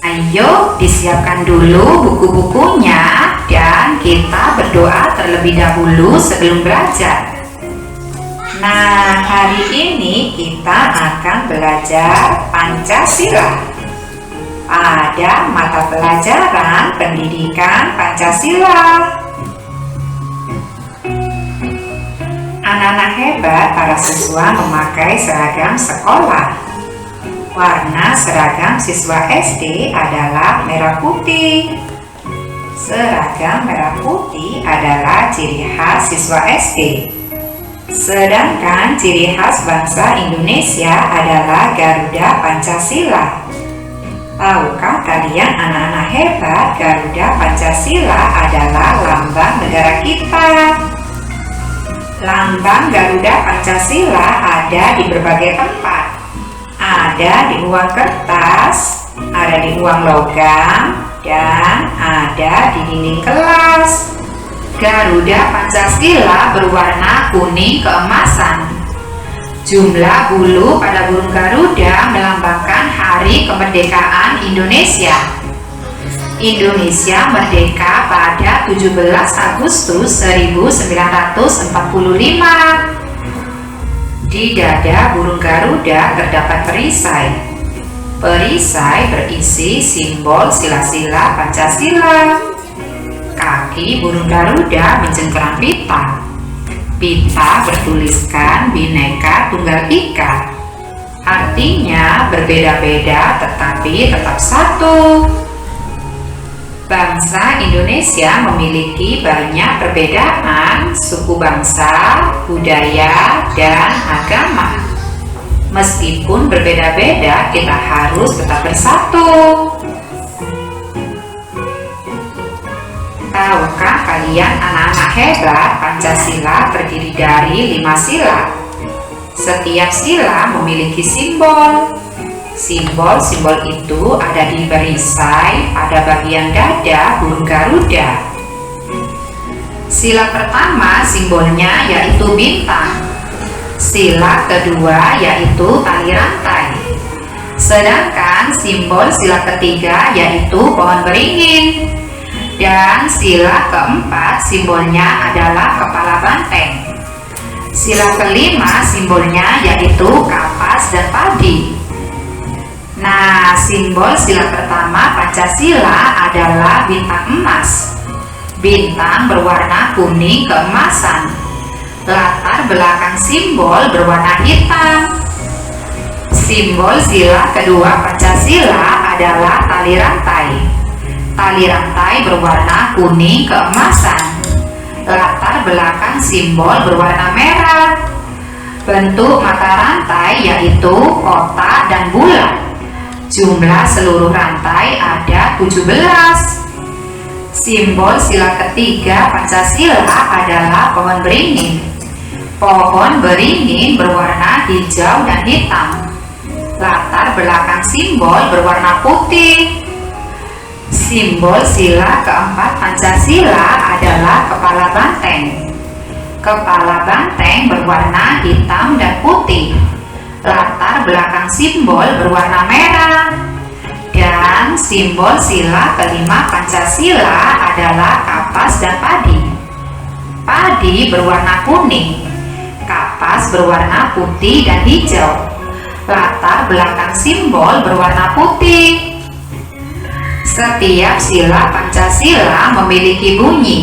Ayo disiapkan dulu buku-bukunya dan kita berdoa terlebih dahulu sebelum belajar. Nah, hari ini kita akan belajar Pancasila. Ada mata pelajaran pendidikan Pancasila. Anak-anak hebat para siswa memakai seragam sekolah. Warna seragam siswa SD adalah merah putih. Seragam merah putih adalah ciri khas siswa SD. Sedangkan ciri khas bangsa Indonesia adalah Garuda Pancasila. Tahukah kalian anak-anak hebat, Garuda Pancasila adalah lambang negara kita. Lambang Garuda Pancasila ada di berbagai tempat. Ada di uang kertas, ada di uang logam, dan ada di dinding kelas. Garuda Pancasila berwarna kuning keemasan. Jumlah bulu pada burung Garuda melambangkan hari kemerdekaan Indonesia. Indonesia merdeka pada 17 Agustus 1945. Di dada burung Garuda terdapat perisai. Perisai berisi simbol sila-sila Pancasila. Kaki burung Garuda mencengkeram pita. Pita bertuliskan Bhinneka Tunggal Ika. Artinya berbeda-beda tetapi tetap satu. Bangsa Indonesia memiliki banyak perbedaan suku bangsa, budaya, dan agama. Meskipun berbeda-beda, kita harus tetap bersatu. Tahukah kalian anak-anak hebat, Pancasila terdiri dari 5 sila. Setiap sila memiliki simbol. Simbol-simbol itu ada di perisai pada bagian dada burung Garuda. Sila pertama simbolnya yaitu bintang. Sila kedua yaitu tali rantai. Sedangkan simbol sila ketiga yaitu pohon beringin. Dan sila keempat simbolnya adalah kepala banteng. Sila kelima simbolnya yaitu kapas dan padi. Nah, simbol sila pertama Pancasila adalah bintang emas. Bintang berwarna kuning keemasan. Latar belakang simbol berwarna hitam. Simbol sila kedua Pancasila adalah tali rantai. Tali rantai berwarna kuning keemasan. Latar belakang simbol berwarna merah. Bentuk mata rantai yaitu kotak dan bulat. Jumlah seluruh rantai ada 17. Simbol sila ketiga Pancasila adalah pohon beringin. Pohon beringin berwarna hijau dan hitam. Latar belakang simbol berwarna putih. Simbol sila keempat Pancasila adalah kepala banteng. Kepala banteng berwarna hitam dan putih. Latar belakang simbol berwarna merah. Dan simbol sila kelima Pancasila adalah kapas dan padi. Padi berwarna kuning, kapas berwarna putih dan hijau. Latar belakang simbol berwarna putih. Setiap sila Pancasila memiliki bunyi.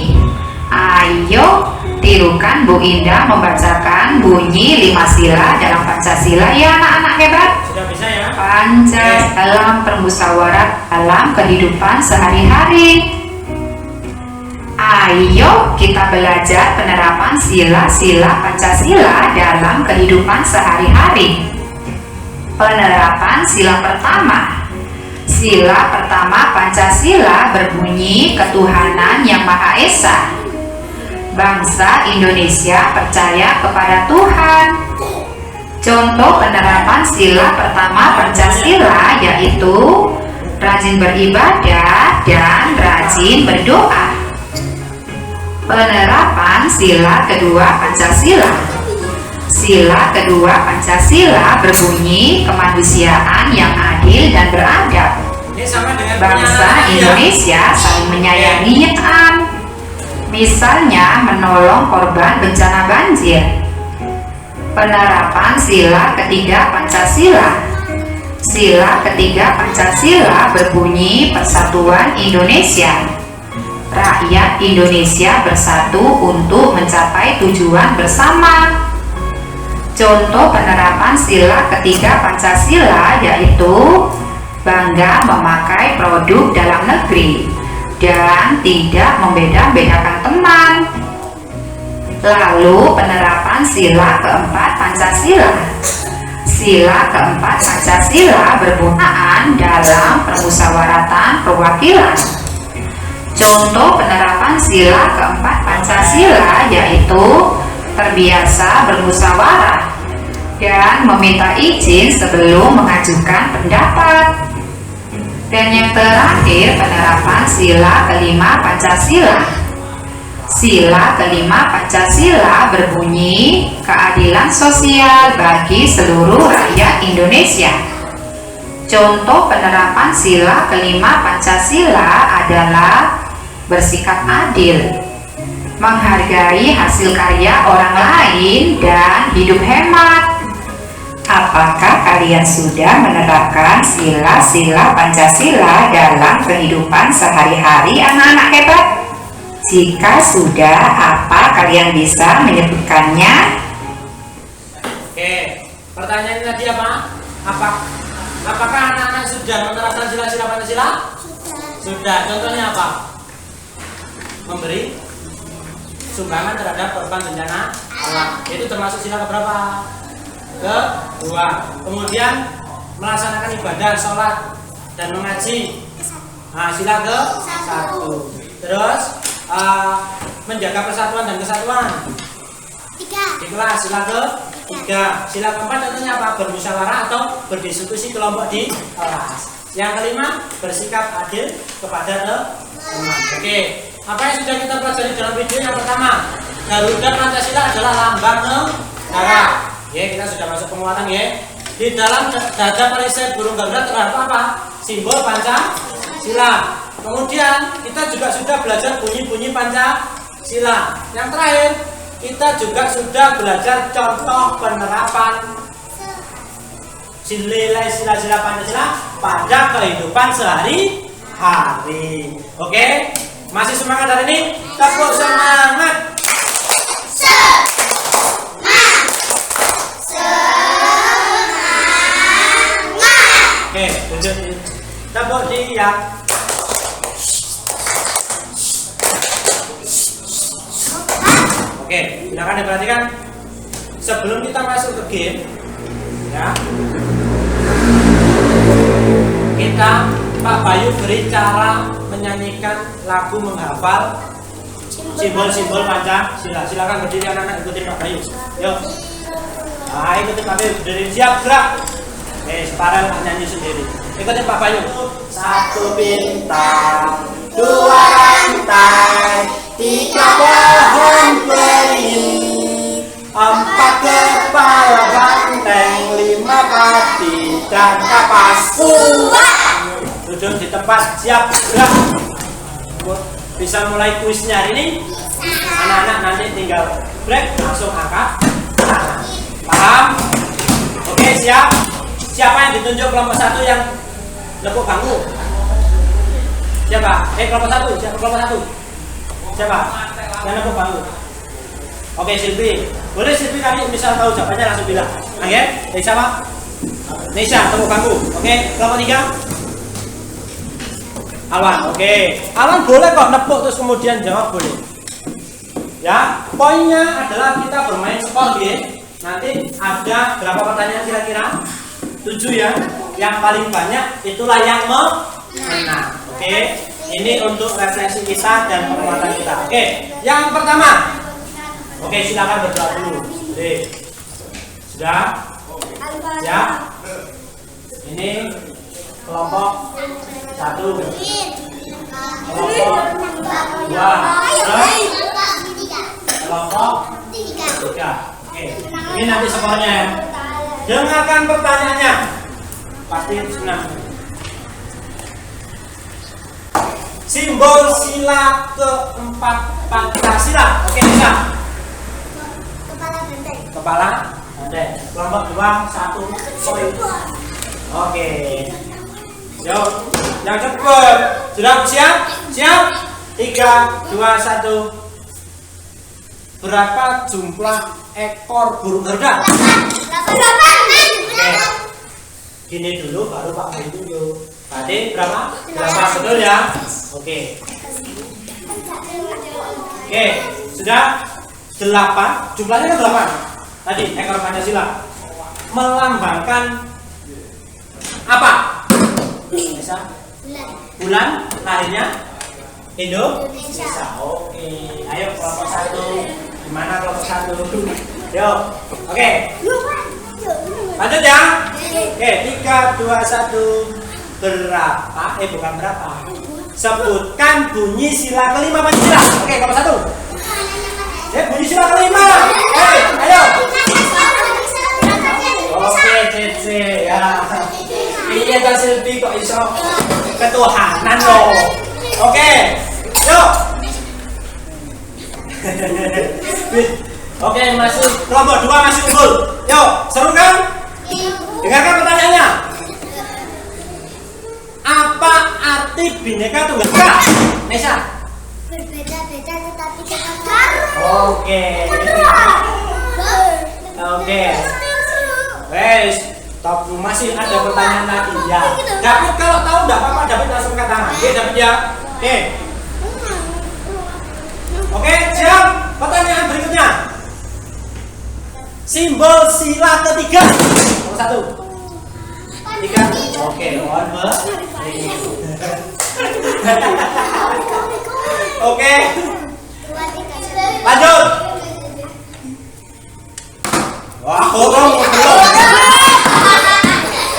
Ayo tirukan Bu Indah membacakan bunyi 5 sila dalam Pancasila ya anak-anak hebat. Sudah bisa ya? Pancasila dalam bermusyawarah dalam kehidupan sehari-hari. Ayo kita belajar penerapan sila-sila Pancasila dalam kehidupan sehari-hari. Penerapan sila pertama. Sila pertama Pancasila berbunyi ketuhanan yang Maha Esa. Bangsa Indonesia percaya kepada Tuhan. Contoh penerapan sila pertama Pancasila yaitu rajin beribadah dan rajin berdoa. Penerapan sila kedua Pancasila. Sila kedua Pancasila berbunyi kemanusiaan yang adil dan beradab. Ini sama dengan Bangsa Indonesia saling menyayangi misalnya menolong korban bencana banjir. Penerapan sila ketiga Pancasila. Sila ketiga Pancasila berbunyi persatuan Indonesia. Rakyat Indonesia bersatu untuk mencapai tujuan bersama. Contoh penerapan sila ketiga Pancasila yaitu bangga memakai produk dalam negeri dan tidak membeda-bedakan teman. Lalu penerapan sila keempat Pancasila. Sila keempat Pancasila bergunaan dalam permusyawaratan perwakilan. Contoh penerapan sila keempat Pancasila yaitu terbiasa bermusyawarah dan meminta izin sebelum mengajukan pendapat. Dan yang terakhir penerapan sila kelima Pancasila. Sila kelima Pancasila berbunyi keadilan sosial bagi seluruh rakyat Indonesia. Contoh penerapan sila kelima Pancasila adalah bersikap adil, menghargai hasil karya orang lain, dan hidup hemat. Apakah kalian sudah menerapkan sila-sila Pancasila dalam kehidupan sehari-hari anak-anak hebat? Jika sudah, apa kalian bisa menyebutkannya? Oke, pertanyaan tadi apa? Apakah anak-anak sudah menerapkan sila-sila Pancasila? Sudah. Contohnya apa? Memberi sumbangan terhadap korban bencana alam. Itu termasuk sila keberapa? Kedua. Kemudian melaksanakan ibadah, sholat dan mengaji. Nah, sila ke-1. Terus menjaga persatuan dan kesatuan. 3. Ikhlas, sila ke-3. Sila keempat contohnya apa? Bermusyawarah atau berdiskusi kelompok di kelas. Yang kelima, bersikap adil kepada teman. Oke, apa yang sudah kita pelajari dalam video yang pertama? Garuda Pancasila adalah lambang negara. Ya, kita sudah masuk penguatan ya. Di dalam dada perisai burung Garuda terdapat apa? Simbol Pancasila. Kemudian kita juga sudah belajar bunyi-bunyi Pancasila. Yang terakhir, kita juga sudah belajar contoh penerapan sila-sila Pancasila pada kehidupan sehari-hari. Oke, masih semangat hari ini? Tepuk semangat. Oke, duduk. Tepuk diam. Oke, silakan diperhatikan. Sebelum kita masuk ke game, ya. kita Pak Bayu beri cara menyanyikan lagu menghafal simbol-simbol Pancasila. Silakan berdiri anak-anak, ikutin Pak Bayu. Yuk. Nah, ikutin Pak Bayu, berdiri, siap, gerak. Sekarang nyanyi sendiri. Ikutin Pak Bayu. 1 bintang, 2 rantai, 3 pohon beringin, 4 kepala banteng, 5 pati dan kapas. Duduk di tempat, siap, gerak. Bisa mulai kuisnya hari ini. Anak-anak nanti tinggal break, langsung angkat tangan. Paham? Oke, siap. Siapa yang ditunjuk kelompok 1 yang lekuk bangku? Siapa? Kelompok 1. Siapa kelompok 1? Siapa? Yang lekuk bangku. Oke, Silvi. Boleh Silvi kali misal tahu jawabannya langsung bilang. Oke? Siapa? Nesha, lekuk bangku. Oke, kelompok 3. Alwan, oke. Alwan boleh kok nepuk terus kemudian jawab, boleh. Ya, poinnya adalah kita bermain skor ya. Nanti ada berapa pertanyaan kira-kira? 7 ya. Yang paling banyak itulah yang menang. Oke. Ini untuk refleksi kita dan penguatan kita. Oke. Yang pertama. Oke, silakan berdoa dulu. Oke. Sudah? Ya. Ini kelompok 1, kelompok 2, kelompok 3. Oke, ini nanti skornya ya. Dengarkan pertanyaannya, pasti senang. Simbol sila keempat Pancasila. Oke, bisa. Kepala banteng. Kelompok 2, 1 poin. Oke. Yuk, yang cepat. Siap? Siap? 3, 2, 1. Berapa jumlah ekor burung Garuda? 8. Oke. Gini dulu baru Pak Bayu tunjuk. Tadi berapa? 8, betul ya? Oke. Oke, sudah 8. Jumlahnya kan 8. Tadi ekor Pancasila. Melambangkan apa? Bisa? Bulan lahirnya Indonesia. Oke, ayo kelompok 1. Gimana kelompok 1? Yuk. Oke. Lanjut ya. Oke, 3, 2, 1. Berapa? Bukan berapa. Sebutkan bunyi sila kelima Pancasila. Oke, kelompok 1. Bunyi sila kelima. Ayo. Oke, Cece ya. Iya kan Silvi kok iso ketuhanan loh. Oke, yuk. Oke, masih kelompok 2 masih unggul. Yuk, seru kan? Dengarkan pertanyaannya. Apa arti Bhinneka Tunggal Ika? Nesha. Berbeda-beda tetapi tetap satu. Oke. Wes, top masih ada pertanyaan lagi ya. David kalau tahu enggak apa-apa, David langsung angkat tangan. Oke, David ya. Oke. Oke, siap. Pertanyaan berikutnya. Simbol sila ketiga. Nomor 1. 3. Oke, mohon Oke. Lanjut. Wah,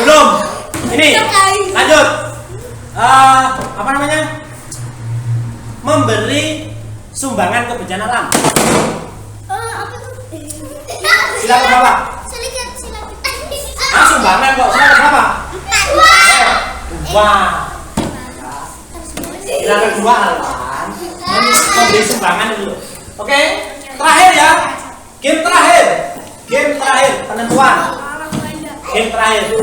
belum. Ini lanjut. Apa namanya? Memberi sumbangan ke bencana alam. Sila berapa? Sumbangan kok. Sila berapa? 2. Sila kedua Alwan. Memberi sumbangan dulu. Oke. Terakhir ya. Game terakhir penentuan. Game terakhir.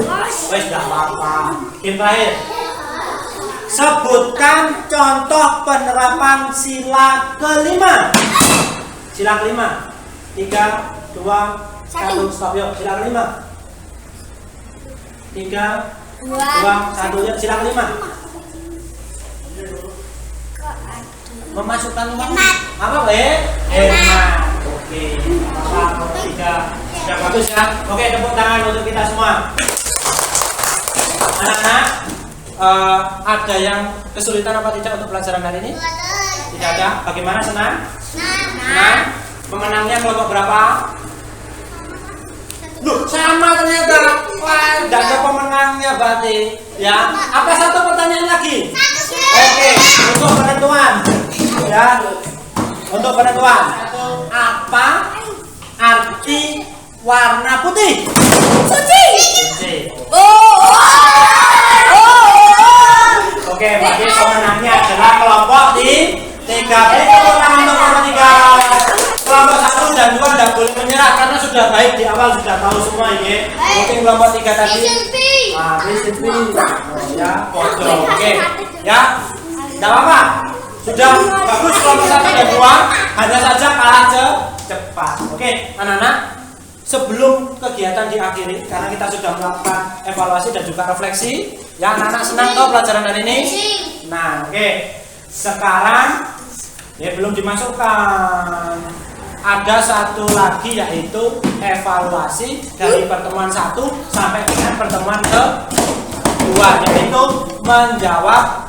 Wes enggak apa-apa. Game terakhir. Sebutkan contoh penerapan sila kelima. Sila kelima. 3, 2, 1, stop yuk. Sila kelima. 3, 2, 1 yuk. Sila kelima. Memasukkan apa boleh? Hemat. Oke. Nomor 3. Sudah bagus ya. Oke, tepuk tangan untuk kita semua. Anak-anak, ada yang kesulitan apa tidak untuk pelajaran hari ini? Tidak ada. Bagaimana, senang? Senang. Pemenangnya kelompok berapa? Loh, sama ternyata. Wah, tidak ada pemenangnya berarti. Ya. Apa satu pertanyaan lagi? Oke, untuk penentuan. Ya. Untuk penentuan. Apa arti warna putih? Putih. Oke, berarti pemenangnya adalah kelompok di 3. Beri tepuk tangan untuk kelompok 3. Kelompok 1 dan 2 tidak boleh menyerah karena sudah baik di awal, sudah tahu semua ini. Mungkin kelompok 3 tadi. Ya, foto. Oke, ya, tidak apa-apa. Sudah bagus kelompok 1 dan 2. Hanya saja kalah cepat. Oke, anak-anak. Sebelum kegiatan diakhiri, karena kita sudah melakukan evaluasi dan juga refleksi, ya anak-anak senang toh pelajaran hari ini? Nah, oke. Sekarang ya belum dimasukkan. Ada satu lagi yaitu evaluasi dari pertemuan 1 sampai dengan pertemuan ke-2, yaitu menjawab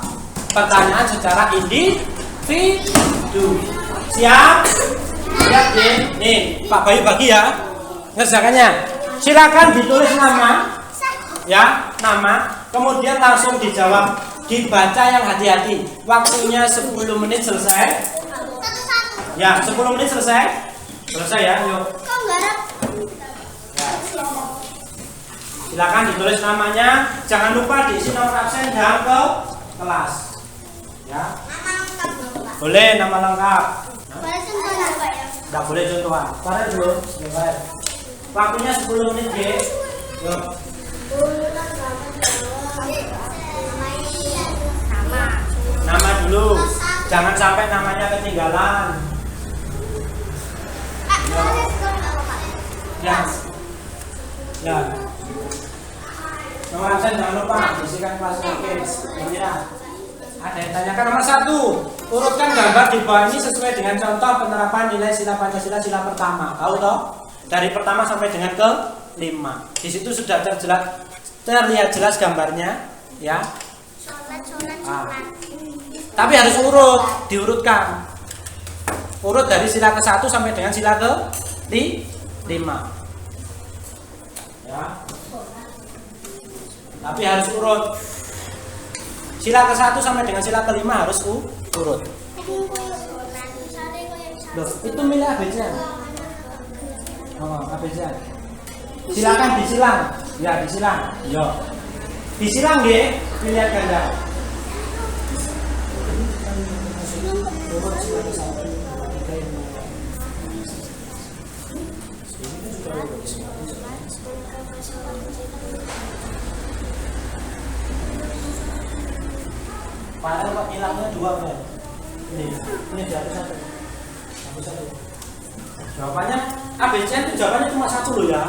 pertanyaan secara individu. Siap? Siap, nih Pak Bayu bagi ya. Ngerjakannya, silakan ditulis nama, ya nama, kemudian langsung dijawab, dibaca yang hati-hati. Waktunya 10 menit selesai. Ya, 10 menit selesai. Selesai ya, yuk. Ya. Silakan ditulis namanya, jangan lupa diisi nomor absen dan ke kelas. Ya. Boleh nama lengkap. Nggak boleh contohan. Tarik dulu, sebentar. Waktunya 10 menit, guys. Yuk. Nama dulu. Jangan sampai namanya ketinggalan. Ya. Ya. Nomor absen jangan lupa diisikan kelasnya, guys. Ya. Ada yang tanyakan nomor 1. Urutkan gambar di bawah ini sesuai dengan contoh penerapan nilai sila Pancasila sila pertama. Tahu toh? Dari pertama sampai dengan ke-5. Di situ sudah terlihat jelas gambarnya, ya. Tapi harus diurutkan. Urut dari sila ke-1 sampai dengan sila ke-5. Ya. Tapi harus urut. Sila ke-1 sampai dengan sila ke-5 harus urut. Loh, itu milih ABC. Oh, ABC. Silakan disilang. Ya, disilang. Yo. Disilang nggih, lihat ganda. Padahal kok hilangnya 2 kan? Ini jatuh 1. Jawabannya ABC itu jawabannya cuma 1 loh ya.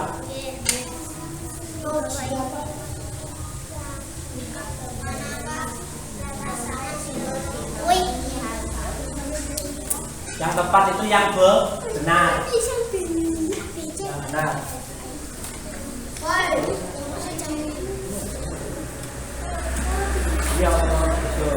Yang tepat itu yang benar. Yang benar. Iya, betul.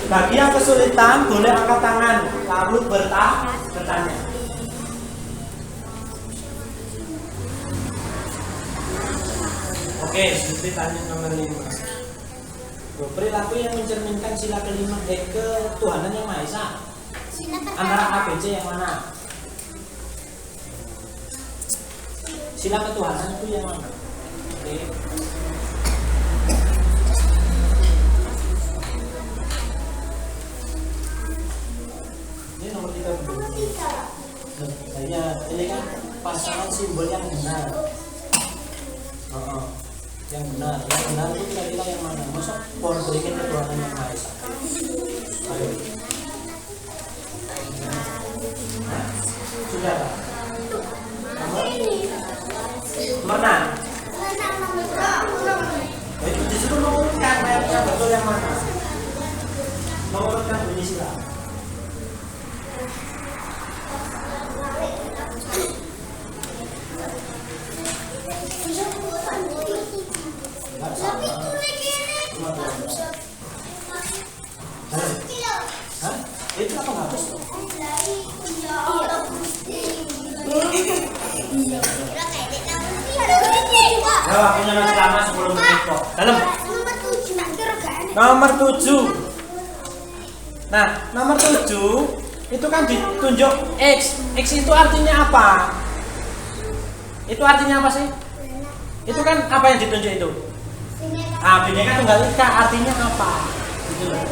Bagi yang kesulitan boleh angkat tangan lalu bertanya. Oke, Siti tanya nomor 5. Perilaku yang mencerminkan sila ke-5 ketuhanan yang Maha Esa. Antara ABC yang mana? Sila ketuhanan itu yang mana? Oke. Ini nomor 3. Ini kan pasangan simbol yang benar. Yang benar itu kira-kira yang mana? Masa pohon beringin ketuhanan yang Maha Esa? Ayo. Sudah Pak. Mana? Itu disuruh mengurutkan yang betul yang mana? Mengurutkan bunyi sila. Hah? Itu apa habis? Ya, waktunya masih lama 10 menit kok. Dalam. Nomor 7. Nah, nomor 7 itu kan ditunjuk X. X itu artinya apa? Itu artinya apa sih? Itu kan apa yang ditunjuk itu? Ah, Bhinneka Tunggal Ika artinya apa? Gitu loh.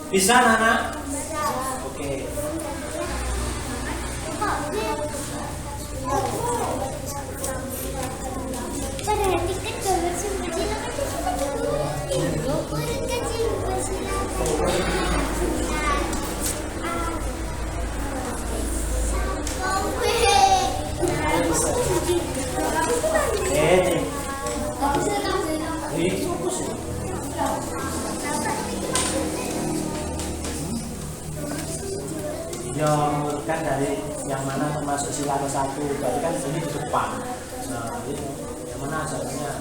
Bisa Nana? Oke. Kan dari yang mana termasuk sila ke-1, berarti kan ini di depan. Nah, ini yang mana asalnya?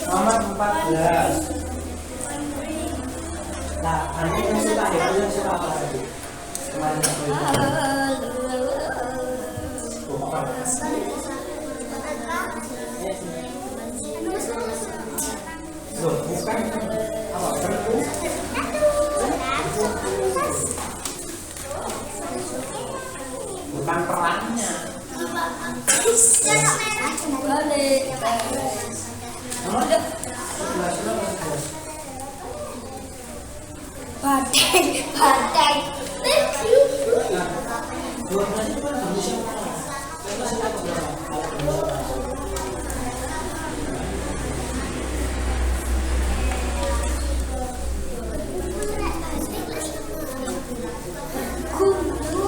Nomor 14. Nah, ini yang suka ya, yang suka apa lagi? Kemarin aku itu. Bukan. Loh, bukan. Apa? Terku? Bukan perannya. Badai.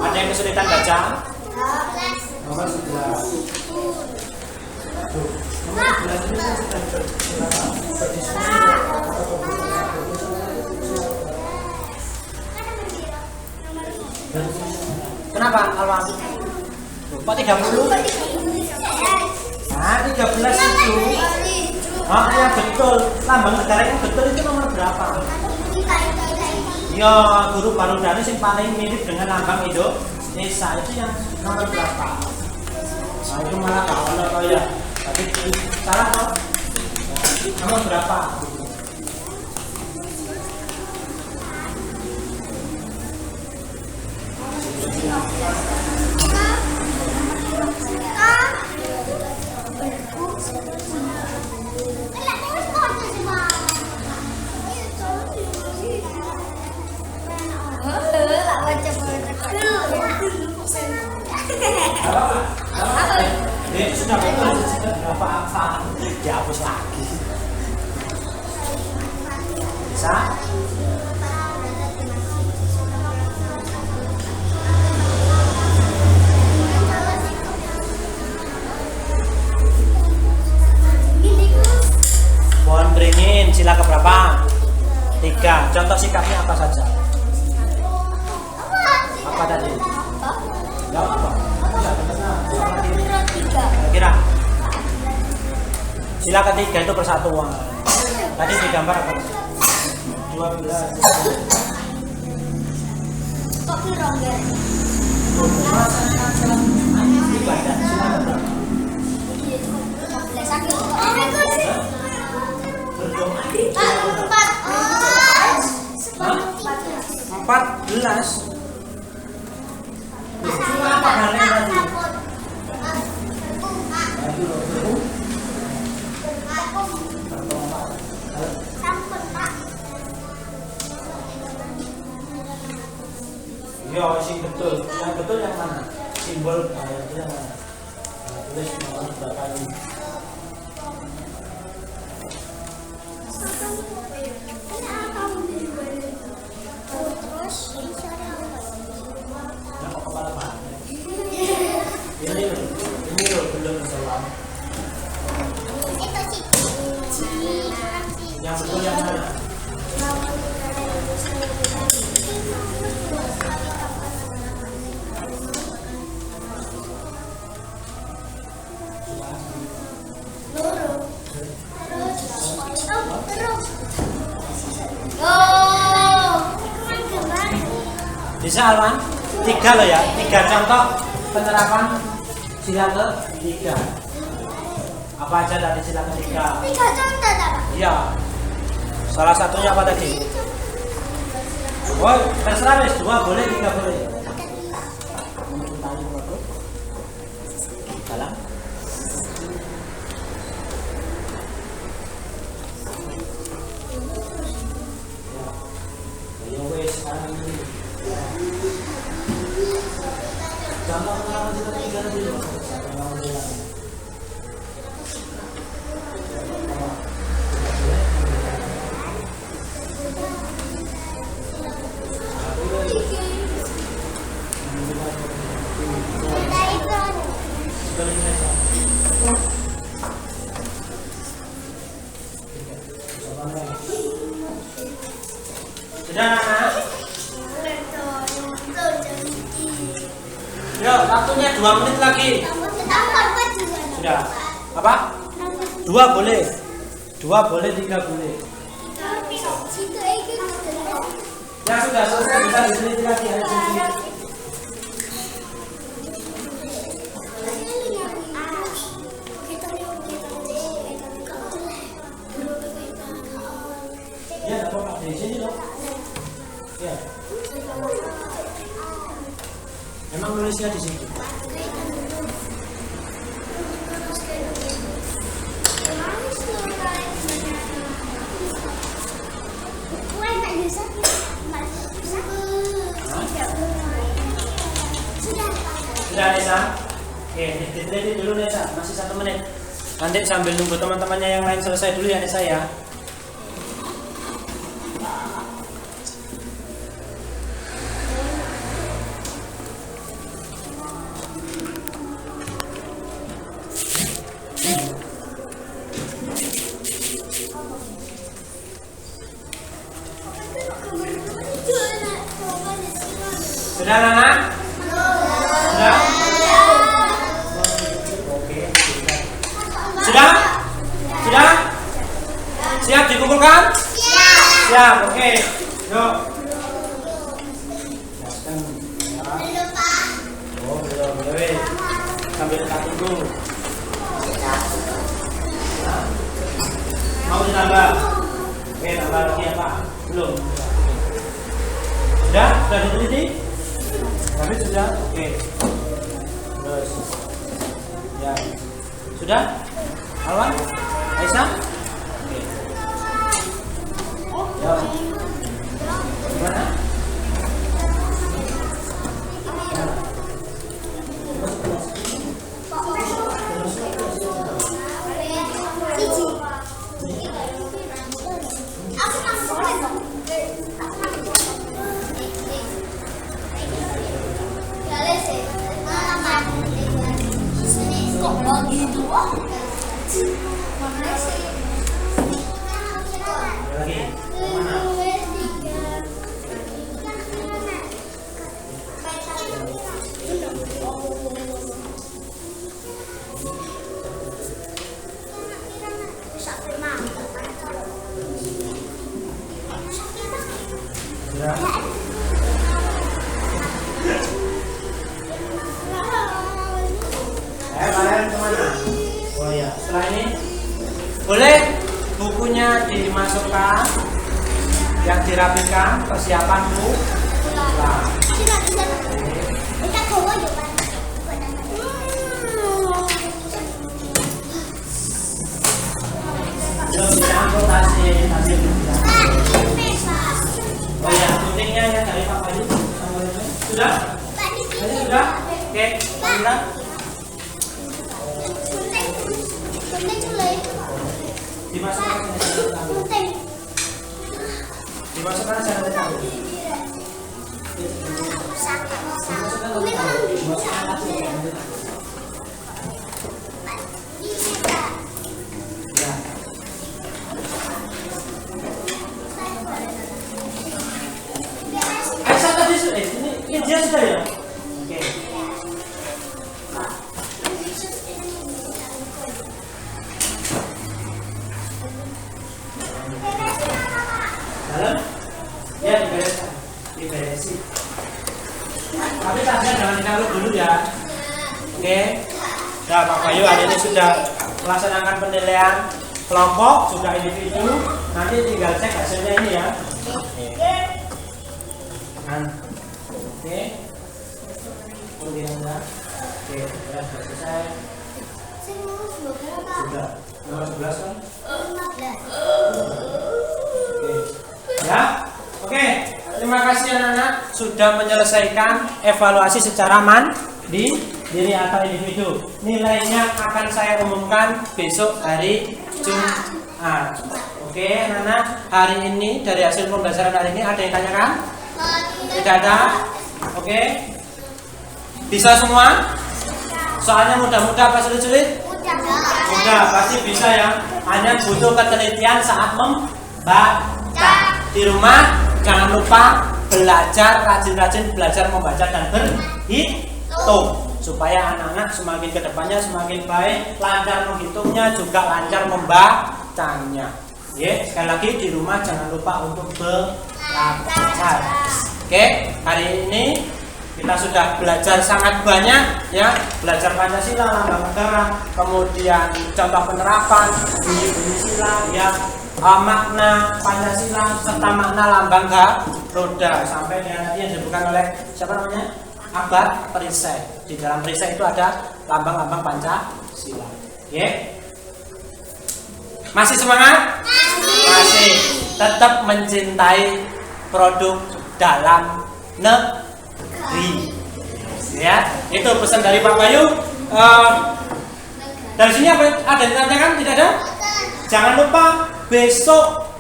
Ada yang kesulitan baca? Nomor 11. Kenapa Alwan? Kok 30? Nah, 13 itu. Oh, ya betul. Lambang negara yang betul itu nomor berapa? Ya, guru baru dari yang paling mirip dengan lambang Indonesia itu yang nomor berapa? Nah, itu malah kalau ya. Tapi salah kok. Nomor berapa? Ini sudah betul, sudah berapa hafal? Dihapus lagi. Bisa? Pohon beringin, sila keberapa? 3. Contoh sikapnya Sila ketiga itu persatuan. Tadi digambar apa? 12. Kok pirang ya? Ibadah sila berapa? 15 sakit. Berdoa. 14. Apa halnya tadi? Ya, sing betul. Yang betul yang mana? Simbol itu yang mana? Nah, tulis nomor berapa ini? Nah, kok kepala Pak? Ini loh belum jawab. Yang betul yang mana? Bisa Alwan? 3 loh ya, 3 contoh penerapan sila ke-3. Apa aja tadi sila ke-3? 3 contoh tak? Iya. Salah satunya apa tadi? Oh, terserah wis, 2 boleh, 3 boleh. Salam. Ya wis, sekarang ini. Contoh penerapan sila ke-3 tadi loh. Sudah anak? Yo, waktunya 2 menit lagi. Sudah. Apa? 2 boleh. 2 boleh, 3 boleh. Ya sudah selesai, bisa diteliti lagi. Ya, tidak apa-apa. Di sini loh. Ya. Memang nulisnya di sini. Sudah Nesa? Oke, diteliti dulu Nesa, masih 1 menit. Nanti sambil nunggu teman-temannya yang lain selesai dulu ya Nesa ya. Sudah anak? Sudah? Oke. Sudah? Sudah? Siap dikumpulkan? Siap, oke. Yuk. Oh, belum, boleh. Sambil kita tunggu. Mau ditambah? Oke, tambah lagi apa? Belum. Sudah? Sudah diteliti? Tapi sudah? Oke. Terus. Ya. Sudah? Alwan? Aisyah? Oke. Ya. Gimana? Lagi. Mana? Ya. Kalian kemana? Oh ya, setelah ini boleh bukunya dimasukkan, yang dirapikan, persiapan bu. Nah. Belum dicampur tasnya. Oh ya, guntingnya ya dari Pak Bayu. Sudah? Sudah? Oke, sudah. Dimasukkan sana tahu. Ini dia sudah ya. Oke. Dalam? Ya diberesin. Tapi tasnya jangan ditaruh dulu ya. Oke. Nah, Pak Bayu hari ini sudah melaksanakan penilaian kelompok juga individu. Nanti tinggal cek hasilnya ini ya. Oke. Kemudian oke, sudah selesai. Sudah. Nomor 11 kan? Oke. Ya. Oke. Terima kasih anak-anak sudah menyelesaikan evaluasi secara mandiri atau individu. Nilainya akan saya umumkan besok hari Jumat. Oke, anak-anak, hari ini dari hasil pembelajaran hari ini ada yang tanyakan? Tidak ada? Oke. Bisa semua? Soalnya mudah-mudah apa sulit-sulit? Mudah, pasti bisa ya. Hanya butuh ketelitian saat membaca. Di rumah jangan lupa belajar, rajin-rajin belajar membaca dan berhitung supaya anak-anak semakin kedepannya semakin baik, lancar menghitungnya juga lancar membacanya. Ya, sekali lagi di rumah jangan lupa untuk belajar. Oke, hari ini kita sudah belajar sangat banyak ya, belajar Pancasila, lambang negara, kemudian contoh penerapan, bunyi-bunyi sila ya, makna Pancasila serta makna lambang Garuda sampai dengan nanti yang disebutkan oleh siapa namanya? Akbar perisai. Di dalam perisai itu ada lambang-lambang Pancasila. Ya. Masih semangat? Masih. Tetap mencintai produk dalam negeri. Ya, itu pesan dari Pak Bayu. Dari sini apa ada yang ditanyakan? Tidak ada? Jangan lupa besok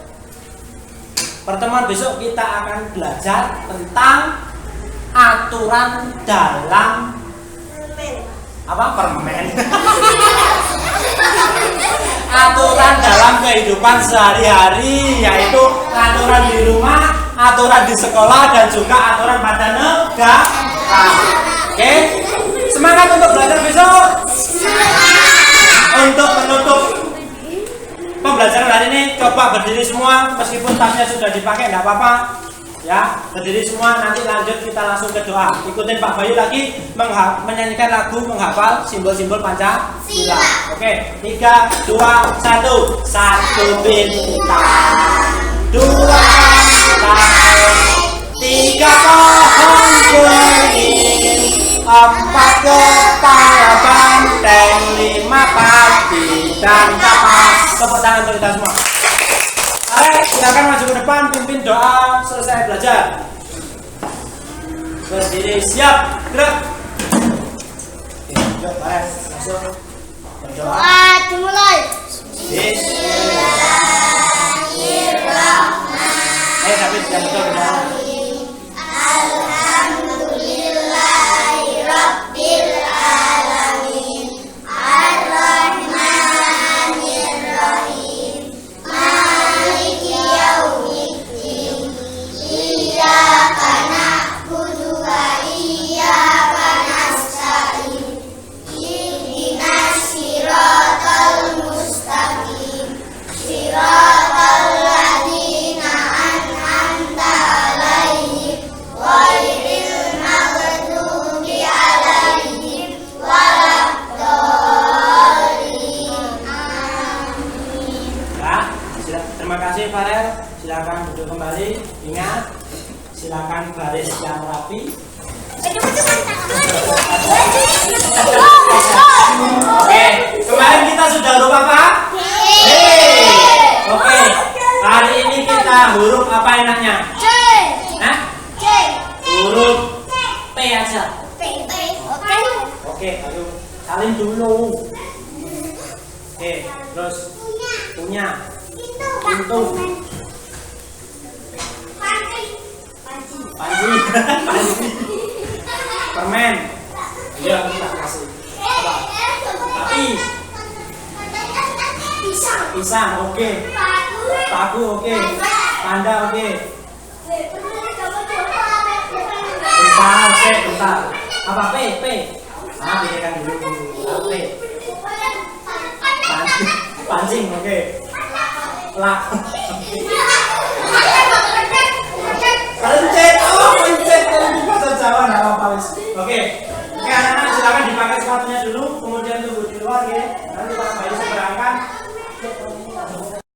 pertemuan besok kita akan belajar tentang aturan dalam permen. Aturan dalam kehidupan sehari-hari, yaitu aturan di rumah, aturan di sekolah, dan juga aturan pada negara. Oke, semangat untuk belajar besok. Untuk menutup pembelajaran hari ini, coba berdiri semua, meskipun tasnya sudah dipakai nggak apa-apa. Ya, berdiri semua, nanti lanjut kita langsung ke doa. Ikutin Pak Bayu lagi menyanyikan lagu menghafal simbol-simbol Pancasila. Oke, 3, 2, 1. 1 bintang, 2 tahun, 3 pohon beringin, 4 kepala banteng, 5 padi dan kapas. Tepuk tangan untuk kita semua. Ayo, silakan maju ke depan, pimpin doa selesai belajar. Berdiri, siap, gerak. Oke, yuk, langsung berdoa. Dimulai. Bismillahirrahmanirrahim. Ayo, David, yang betul berdoa. Alhamdulillahirabbil alamin. Ar-Rahmanir-Rahim. Maliki yaumiddin. Iyyaka na'budu wa iyyaka nasta'in. Ihdinas siratal mustaqim. Siratal ladzina an'amta 'alaihim tegakkan baris yang rapi. Oke, kemarin kita sudah huruf apa? Oke, hari ini kita huruf apa enaknya? Hah? Huruf P aja. Oke, ayo salin dulu. Oke, terus punya, pintu, panci, permen. Iya, kita kasih. Api, pisang, oke. Paku, oke. Panda, oke. Bentar. Apa P? Ah, bedakan dulu. P. Pancing, oke.